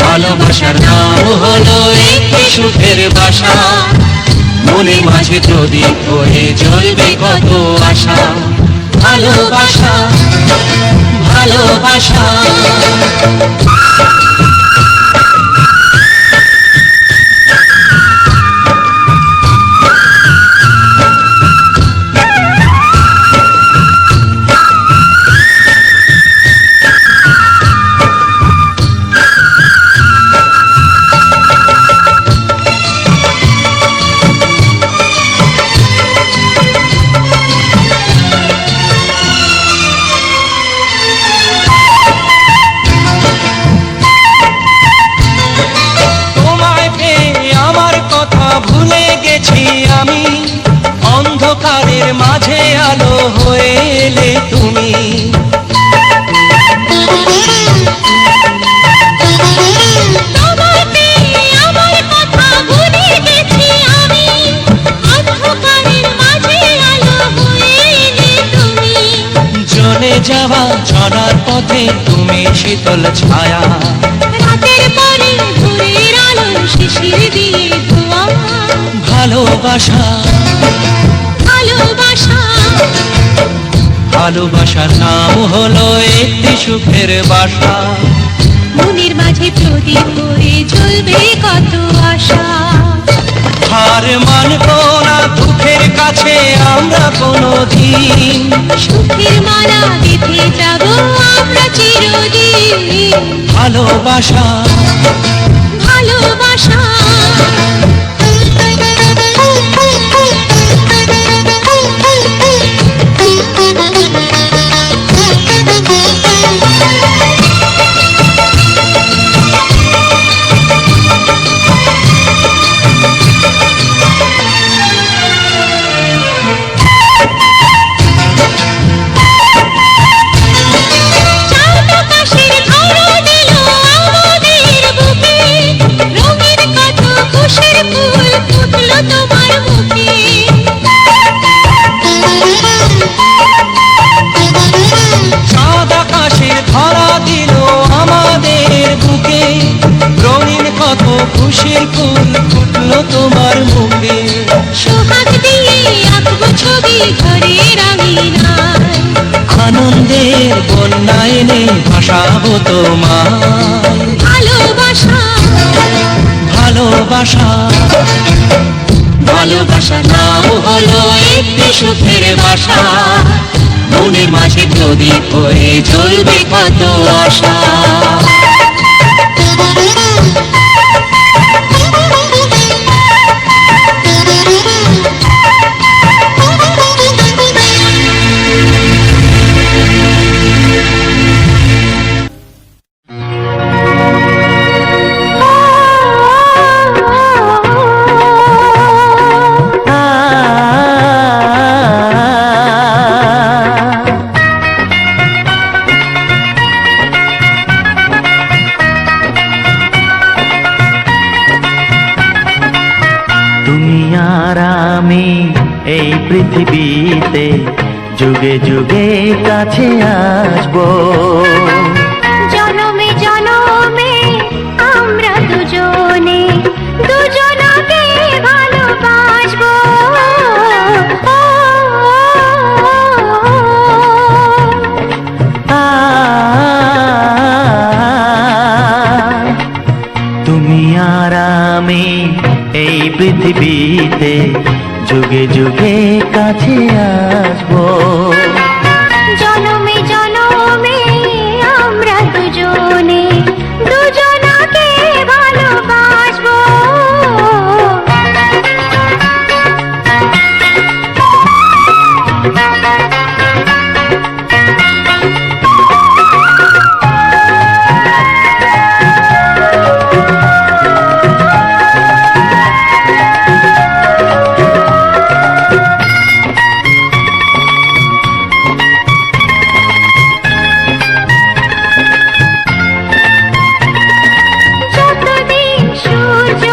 ভালোবাসার নাম হলো একটি সুখের বাসা, মনের মাঝে প্রদীপ হয়ে জ্বলবে কত আশা। ভালোবাসা, ভালোবাসা। অন্ধকারের মাঝে আলো হয়ে এলে তুমি। তোমায় পেয়ে আমার কথা ভুলে গেছি আমি, অন্ধকারের মাঝে আলো হয়ে এলে তুমি। জ্বলে যাওয়া চলার পথে তুমি শীতল ছায়া, রাতের পরে ভোরের আলো শিশির দিয়ে ধোয়া। ভালোবাসা ভালোবাসা ভালোবাসার নাম হলো একটি সুখের বাসা। মনের মাঝে প্রদীপ হয়ে জ্বলবে কত আশা। হার মানব না দুঃখের কাছে আমরা কোনোদিন, সুখের মালা গেঁথে যাব আমরা চিরদিন। ভালোবাসা ভালোবাসা চাঁদ আকাশের ধরা দিল আমাদের বুকে, রঙের কত খুশির ফুল ফুটলো তোমার মুখে। চাঁদ আকাশের ধরা দিল আমাদের বুকে, রঙিন কত খুশির ফুল ফুটলো তোমার মুখে। সোহাগ দিয়ে আঁকবো ছবি ঘরের আঙিনায়, আনন্দের বন্যায় নেই ভাসাবো তোমায়। ভালোবাসা ভালোবাসা ভালোবাসা নাম হলো একটি সুখের বাসা। মনের মাঝে প্রদীপ হয়ে জ্বলবে কত আশা। তুমি আর আমি এই পৃথিবীতে যুগে যুগে কাছে আসবো। জনমে জনমে আমরা দুজনে দুজনকে ভালোবাসবো। তুমি আর আমি এই পৃথিবীতে যুগে যুগে কাছে আসবো। জনমে জনমে আমরা দুজনে দুজনকে ভালোবাসবো। যতদিন সূর্য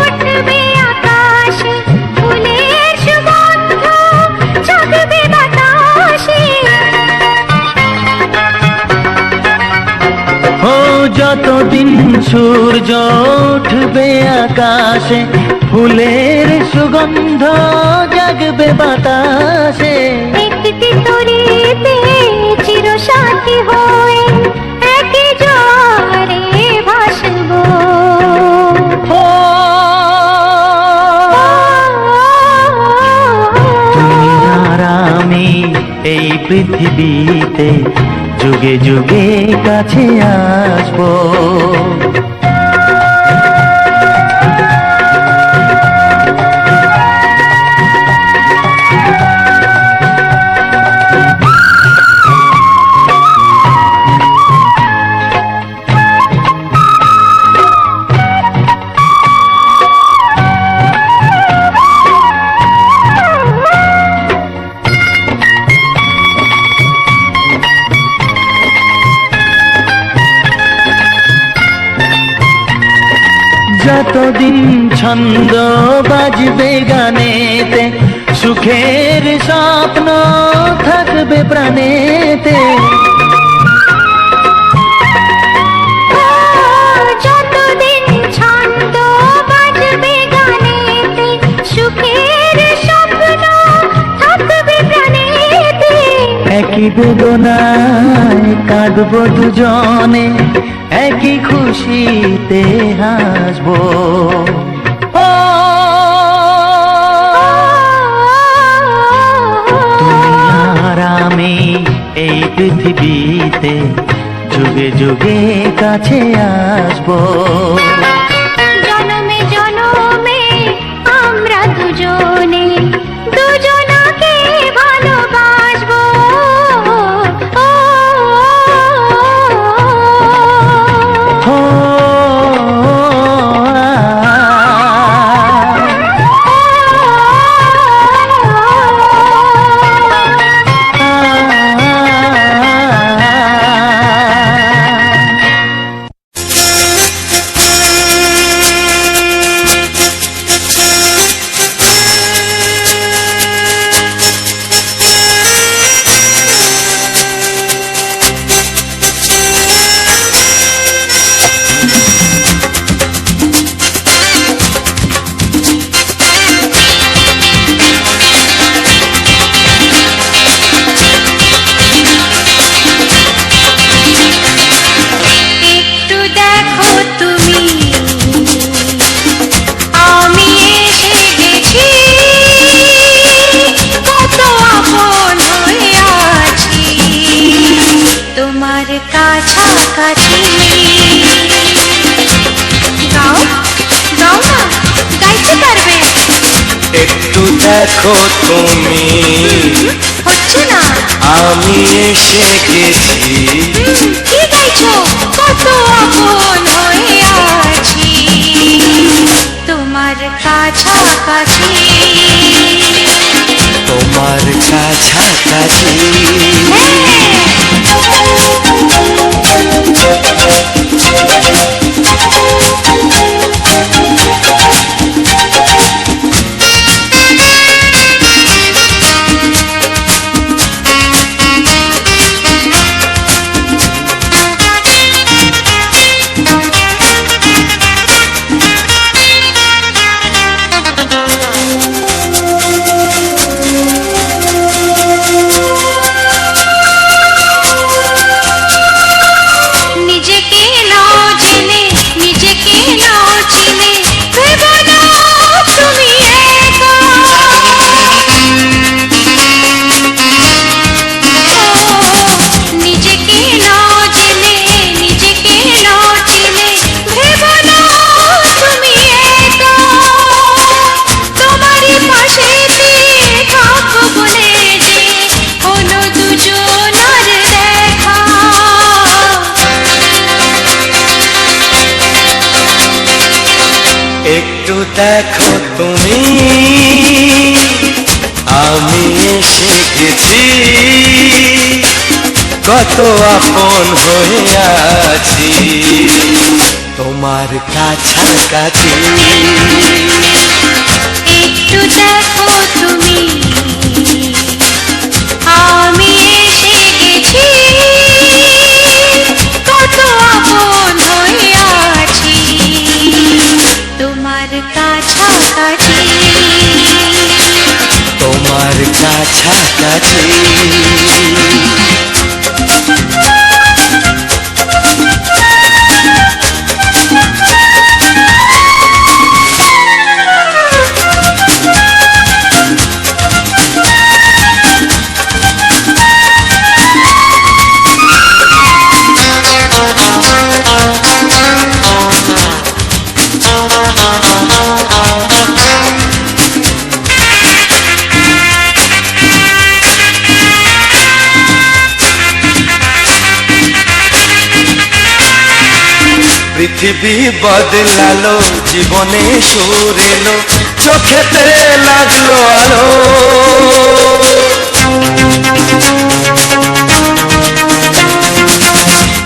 উঠবে আকাশে, ফুলের সুগন্ধ জাগবে বাতাসে। ও যতদিন সূর্য উঠবে আকাশে, ফুলের সুগন্ধ জাগবে বাতাসে। একটি তরিতে চিরসাথী হয়ে একই জোয়ারে ভাসবো। ও তুমি আর আমি এই পৃথিবীতে যুগে যুগে কাছে আসবো। যতদিন ছন্দ বাজবে গানেতে, সুখের স্বপ্ন থাকবে প্রাণেতে। যতদিন ছন্দ বাজবে গানেতে, সুখের স্বপ্ন থাকবে প্রাণেতে। একই বেদনায় কাঁদবো দুজনে, একই খুশিতে হাসবো। তুমি আর আমি এই পৃথিবীতে যুগে যুগে কাছে আসবো। জনমে জনমে আমরা দুজনে দুজনাকে ভালোবাসবো। কাছাকাছি গাও গাও না, গাইতে পারবে? একটু দেখো তুমি, হচ্ছে না, আমি এসে গেছি। কি গাইছো? কত আপন হয়ে আছি তোমার কাছাকাছি, তোমার কাছাকাছি। একটু দেখো তুমি, আমি এসে গেছি। কত আপন হয়ে আছি তোমার কাছাকাছি। একটু দেখো তুমি, আমি এসে গেছি। কত আপন হয়ে আছি তোমার কাছাকাছি, তোমার কাছাকাছি। পৃথিবী বদলালো, জীবনে সুর এলো, চোখেতে লাগলো আলো।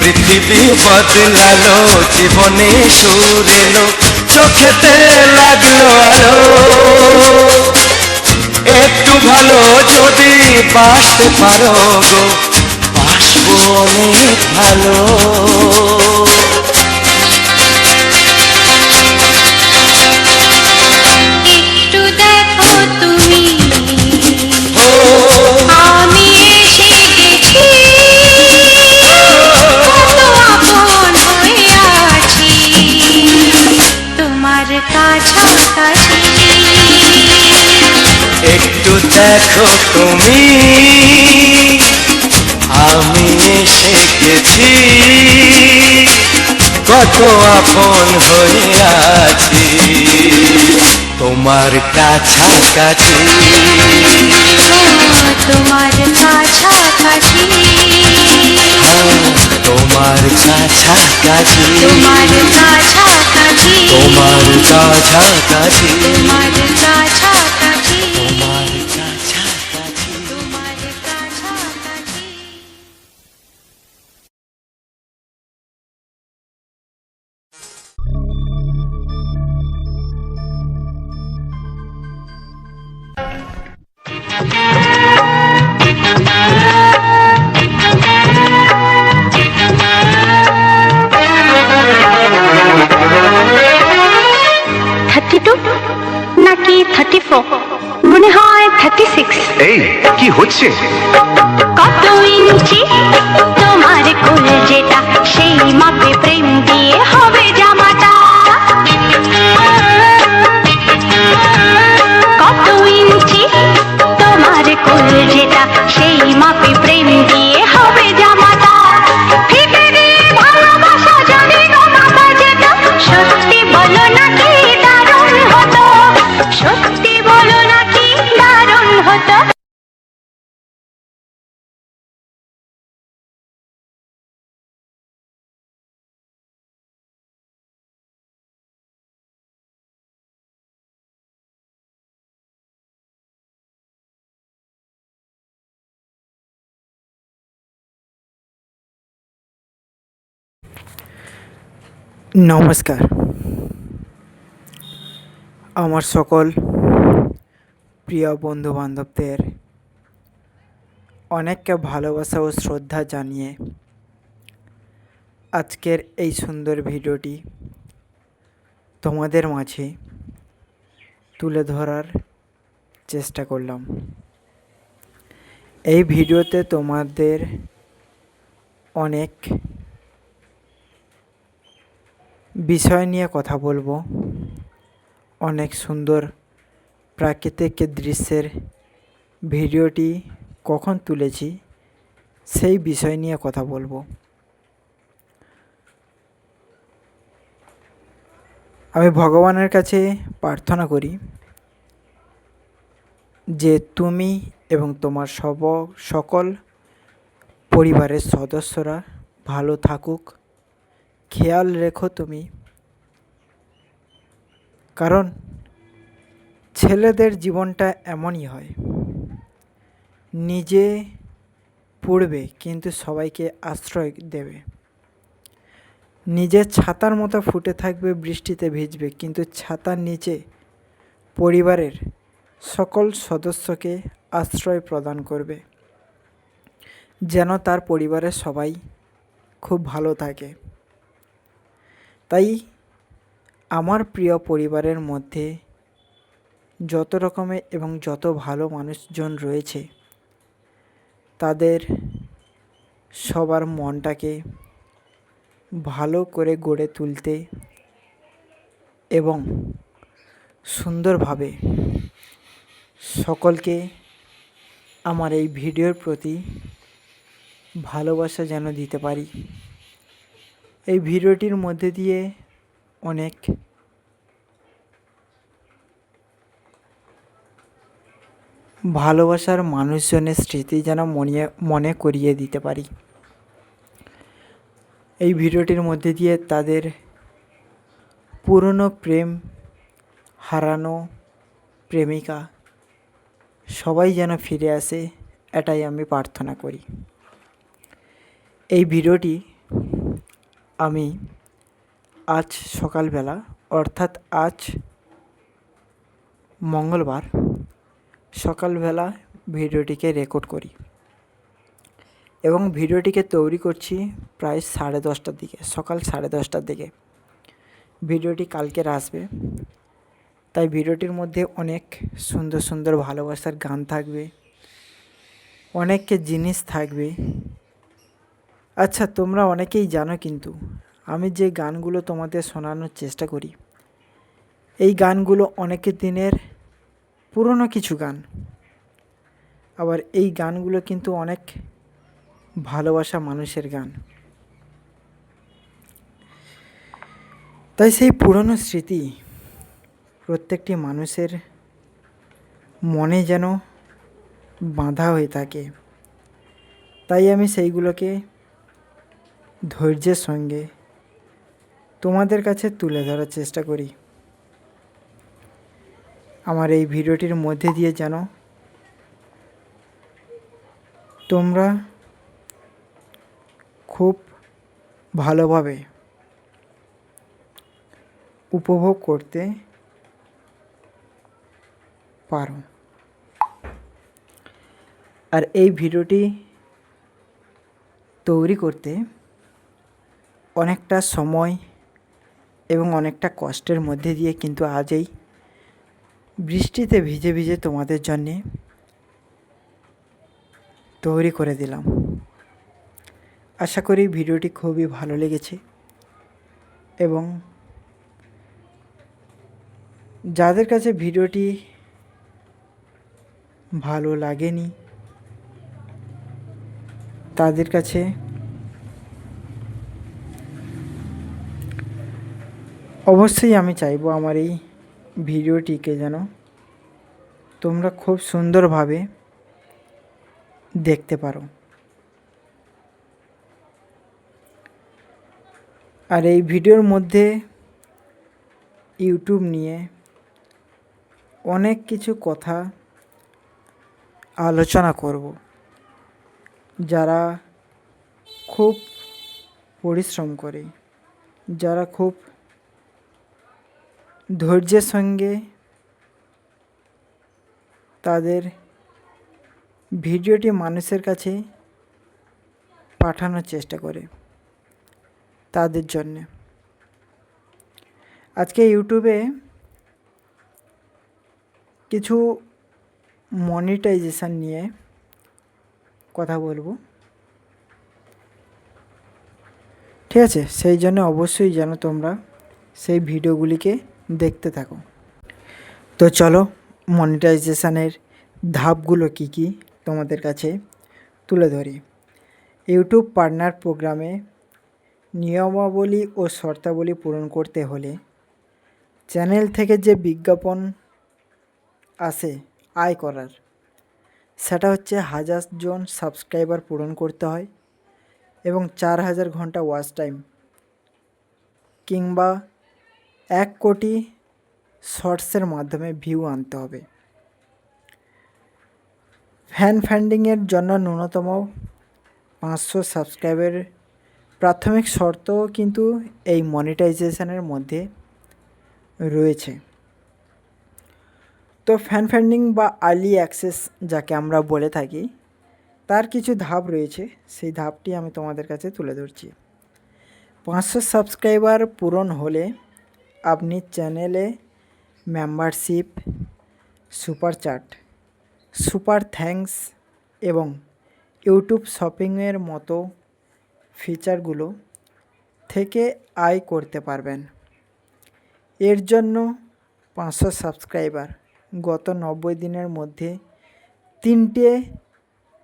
পৃথিবী বদলালো, জীবনে সুর এলো, চোখেতে লাগলো আলো, একটু ভালো যদি বাসতে পারো গো, বাসবো অনেক ভালো। একটু দেখো তুমি, আমি এসে গেছি, কত আপন হয়ে আছি তোমার কাছাকাছি। একটু দেখো তুমি, আমি এসে গেছি, কত আপন হয়ে আছি তোমার কাছাকাছি, তোমার কাছাকাছি, তোমার কাছাকাছি, তোমার কাছাকাছি, তোমার কাছাকাছি, তোমার কাছাকাছি, তোমার কাছাকাছি। তোমার কাছাকাছি। নাকি 34, মনে হয় 36। এই কি হচ্ছে? কত ইঞ্চি তোমার কোল যেটা, সেই মাপে প্রেম দিয়ে হবে জামাটা। কত ইঞ্চি তোমার কোল যেটা, সেই মাপে প্রেম দিয়ে হবে জামাটা। ফিতে দিয়ে ভালোবাসা যদি গো মাথা যেটা, সত্যি বলো নাকি দারুণ হতো, সত্যি বলো নাকি দারুণ হতো। নমস্কার, আমার সকল প্রিয় বন্ধু বান্ধবদের অনেককে ভালোবাসা ও শ্রদ্ধা জানিয়ে আজকের এই সুন্দর ভিডিওটি তোমাদের মাঝে তুলে ধরার চেষ্টা করলাম। এই ভিডিওতে তোমাদের অনেক বিষয় নিয়ে কথা বলবো, অনেক সুন্দর প্রাকৃতিক দৃশ্যের ভিডিওটি কখন তুলেছি সেই বিষয় নিয়ে কথা বলবো। আমি ভগবানের কাছে প্রার্থনা করি যে তুমি এবং তোমার সকল পরিবারের সদস্যরা ভালো থাকুক, খেয়াল রেখো তুমি, কারণ ছেলেদের জীবনটা এমনই হয়, নিজে পড়বে কিন্তু সবাইকে আশ্রয় দেবে, নিজের ছাতার মতো ফুটে থাকবে, বৃষ্টিতে ভিজবে, কিন্তু ছাতার নিচে পরিবারের সকল সদস্যকে আশ্রয় প্রদান করবে, যেন তার পরিবারের সবাই খুব ভালো থাকে। তাই আমার প্রিয় পরিবারের মধ্যে যত রকমের এবং যত ভালো মানুষজন রয়েছে, তাদের সবার মনটাকে ভালো করে গড়ে তুলতে এবং সুন্দরভাবে সকলকে আমার এই ভিডিওর প্রতি ভালোবাসা যেন দিতে পারি। এই ভিডিওটির মধ্যে দিয়ে অনেক ভালোবাসার মানুষজনের স্মৃতি যেন মনে করিয়ে দিতে পারি। এই ভিডিওটির মধ্যে দিয়ে তাদের পুরনো প্রেম, হারানো প্রেমিকা সবাই যেন ফিরে আসে, এটাই আমি প্রার্থনা করি। এই ভিডিওটি আমি আজ সকালবেলা অর্থাৎ আজ মঙ্গলবার সকালবেলা ভিডিওটিকে রেকর্ড করি এবং ভিডিওটিকে তৈরি করছি প্রায় 10:30টার দিকে, সকাল 10:30টার দিকে। ভিডিওটি কালকের আসবে, তাই ভিডিওটির মধ্যে অনেক সুন্দর সুন্দর ভালোবাসার গান থাকবে, অনেক জিনিস থাকবে। আচ্ছা, তোমরা অনেকেই জানো, কিন্তু আমি যে গানগুলো তোমাদের শোনানোর চেষ্টা করি, এই গানগুলো অনেকের দিনের পুরনো কিছু গান। আবার এই গানগুলো কিন্তু অনেক ভালোবাসা মানুষের গান। তাই সেই পুরনো স্মৃতি প্রত্যেকটি মানুষের মনে যেন বাঁধা হয়ে থাকে। তাই আমি সেইগুলোকে ধৈর্যের সঙ্গে তোমাদের কাছে তুলে ধরার চেষ্টা করি। আমার এই ভিডিওটির মধ্যে দিয়ে যেন তোমরা খুব ভালোভাবে উপভোগ করতে পারো। আর এই ভিডিওটি তৈরি করতে অনেকটা সময় এবং অনেকটা কষ্টের মধ্যে দিয়ে কিন্তু আজ এই বৃষ্টিতে ভিজে ভিজে তোমাদের জন্যে তৈরি করে দিলাম। আশা করি ভিডিওটি খুবই ভালো লেগেছে এবং যাদের কাছে ভিডিওটি ভালো লাগেনি তাদের কাছে অবশ্যই আমি চাইবো আমার এই ভিডিওটিকে যেন তোমরা খুব সুন্দরভাবে দেখতে পারো। আর এই ভিডিওর মধ্যে ইউটিউব নিয়ে অনেক কিছু কথা আলোচনা করব। যারা খুব পরিশ্রম করে, যারা খুব ধৈর্যের সঙ্গে তাদের ভিডিওটি মানুষের কাছে পাঠানোর চেষ্টা করে, তাদের জন্যে আজকে ইউটিউবে কিছু মনিটাইজেশন নিয়ে কথা বলবো, ঠিক আছে? সেই জন্য অবশ্যই যেন তোমরা সেই ভিডিওগুলিকে দেখতে থাকো। তো চলো মনিটাইজেশনের ধাপগুলো কি কি তোমাদের কাছে তুলে ধরি। ইউটিউব পার্টনার প্রোগ্রামে নিয়মাবলী ও শর্তাবলী পূরণ করতে হলে চ্যানেল থেকে যে বিজ্ঞাপন আসে আয় করার, সেটা হচ্ছে 1000 জন সাবস্ক্রাইবার পূরণ করতে হয় এবং 4000 ঘন্টা ওয়াচ টাইম কিংবা 1 কোটি শর্টসের মাধ্যমে ভিউ আনতে হবে। ফ্যান ফান্ডিংয়ের জন্য ন্যূনতম 500 সাবস্ক্রাইবের প্রাথমিক শর্তও কিন্তু এই মনিটাইজেশনের মধ্যে রয়েছে। তো ফ্যান ফান্ডিং বা আর্লি অ্যাক্সেস যাকে আমরা বলে থাকি, তার কিছু ধাপ রয়েছে, সেই ধাপটি আমি তোমাদের কাছে তুলে ধরছি। 500 সাবস্ক্রাইবার পূরণ হলে আপনি চ্যানেলে membership, super chat, super thanks এবং ইউটিউব শপিংয়ের মতো ফিচারগুলো থেকে আয় করতে পারবেন। এর জন্য 500 সাবস্ক্রাইবার গত 90 দিনের মধ্যে 3টে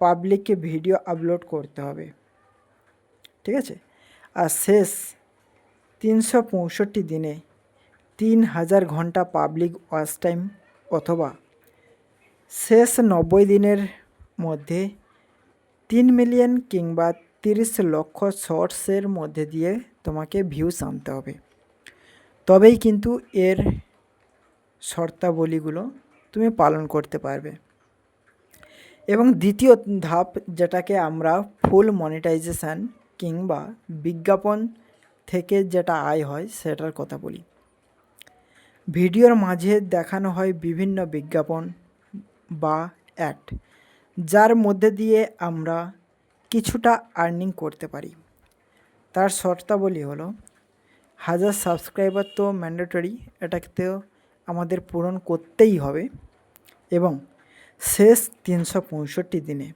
পাবলিককে ভিডিও আপলোড করতে হবে, ঠিক আছে? আর শেষ 365 দিনে 3000 ঘন্টা পাবলিক ওয়াচ টাইম অথবা শেষ 90 দিনের মধ্যে 3 মিলিয়ন কিংবা 30 লক্ষ শর্টসের মধ্যে দিয়ে তোমাকে ভিউস আনতে হবে, তবেই কিন্তু এর শর্তাবলীগুলো তুমি পালন করতে পারবে। এবং দ্বিতীয় ধাপ, যেটাকে আমরা ফুল মনিটাইজেশন কিংবা বিজ্ঞাপন থেকে যেটা আয় হয় সেটার কথা বলি। ভিডিওর মাঝে দেখানো হয় বিভিন্ন বিজ্ঞাপন বা অ্যাড, যার মধ্যে দিয়ে আমরা কিছুটা আর্নিং করতে পারি। তার শর্তাবলী হলো 1000 সাবস্ক্রাইবার তো ম্যান্ডেটরি, এটাকেও আমাদের পূরণ করতেই হবে, এবং শেষ 365 দিনে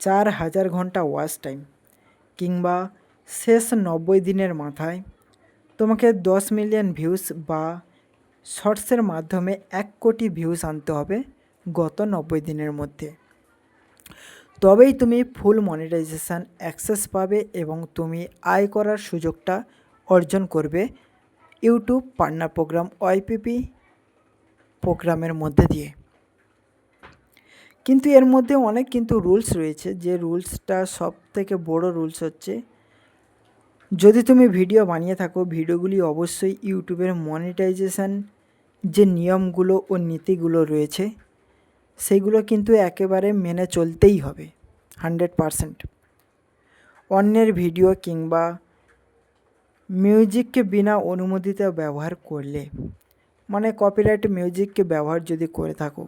4000 ঘন্টা ওয়াচ টাইম, কিংবা শেষ 90 দিনের মাথায় তোমাকে 10 মিলিয়ন ভিউজ বা শর্টসের মাধ্যমে 1 কোটি ভিউজ আনতে হবে গত 90 দিনের মধ্যে। তবেই তুমি ফুল মনিটাইজেশান অ্যাক্সেস পাবে এবং তুমি আয় করার সুযোগটা অর্জন করবে ইউটিউব পার্টনার প্রোগ্রাম ওয়াইপিপি প্রোগ্রামের মধ্যে দিয়ে। কিন্তু এর মধ্যে অনেক রুলস রয়েছে, যে রুলসটা সব থেকে বড় রুলস হচ্ছে, যদি তুমি ভিডিও বানিয়ে থাকো, ভিডিওগুলি অবশ্যই ইউটিউবের মনিটাইজেশান যে নিয়মগুলো ও নীতিগুলো রয়েছে সেগুলো কিন্তু একেবারে মেনে চলতেই হবে 100%। অন্যের ভিডিও কিংবা মিউজিককে বিনা অনুমতিতে ব্যবহার করলে, মানে কপিরাইট মিউজিককে ব্যবহার যদি করে থাকো,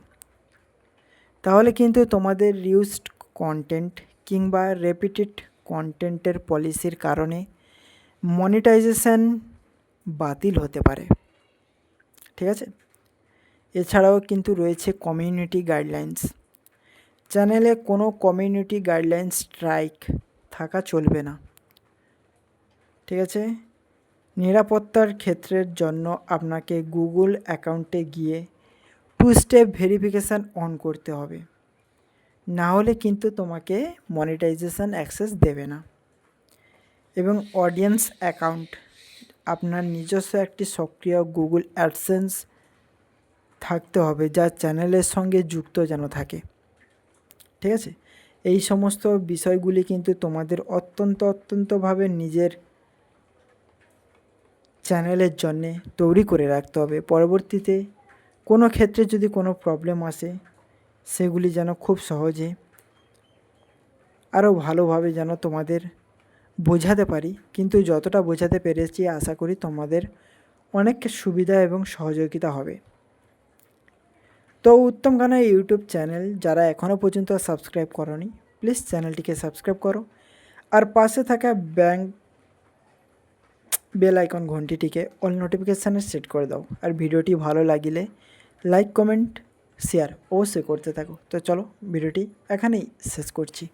তাহলে কিন্তু তোমাদের রিউজড কন্টেন্ট কিংবা রেপিটেড কন্টেন্টের পলিসির কারণে মনিটাইজেশান বাতিল হতে পারে। ঠিক আছে, এছাড়াও কিন্তু রয়েছে কমিউনিটি গাইডলাইন্স। চ্যানেলে কোনো কমিউনিটি গাইডলাইন্স স্ট্রাইক থাকা চলবে না। ঠিক আছে, নিরাপত্তার ক্ষেত্রের জন্য আপনাকে গুগল অ্যাকাউন্টে গিয়ে 2 স্টেপ ভেরিফিকেশান অন করতে হবে, না হলে কিন্তু তোমাকে মনিটাইজেশান অ্যাক্সেস দেবে না। এবং অডিয়েন্স অ্যাকাউন্ট, আপনার নিজস্ব একটি সক্রিয় গুগল অ্যাডসেন্স থাকতে হবে, যা চ্যানেলের সঙ্গে যুক্ত যেন থাকে। ঠিক আছে, এই সমস্ত বিষয়গুলি কিন্তু তোমাদের অত্যন্তভাবে নিজের চ্যানেলের জন্যে তৈরি করে রাখতে হবে। পরবর্তীতে কোনো ক্ষেত্রে যদি কোনো প্রবলেম আসে, সেগুলি যেন খুব সহজে আরও ভালোভাবে যেন তোমাদের বোঝাতে পারি। কিন্তু যতটা বোঝাতে পেরেছি আশা করি তোমাদের অনেক সুবিধা এবং সহযোগিতা হবে। তো উত্তম খানা ইউটিউব চ্যানেল যারা এখনও পর্যন্ত সাবস্ক্রাইব করোনি, প্লিজ চ্যানেলটিকে সাবস্ক্রাইব করো, আর পাশে থাকা বেল আইকন ঘন্টিটিকে অল নোটিফিকেশানে সেট করে দাও। আর ভিডিওটি ভালো লাগিলে লাইক, কমেন্ট, শেয়ার অবশ্যই করতে থাকো। তো চলো ভিডিওটি এখানেই শেষ করছি।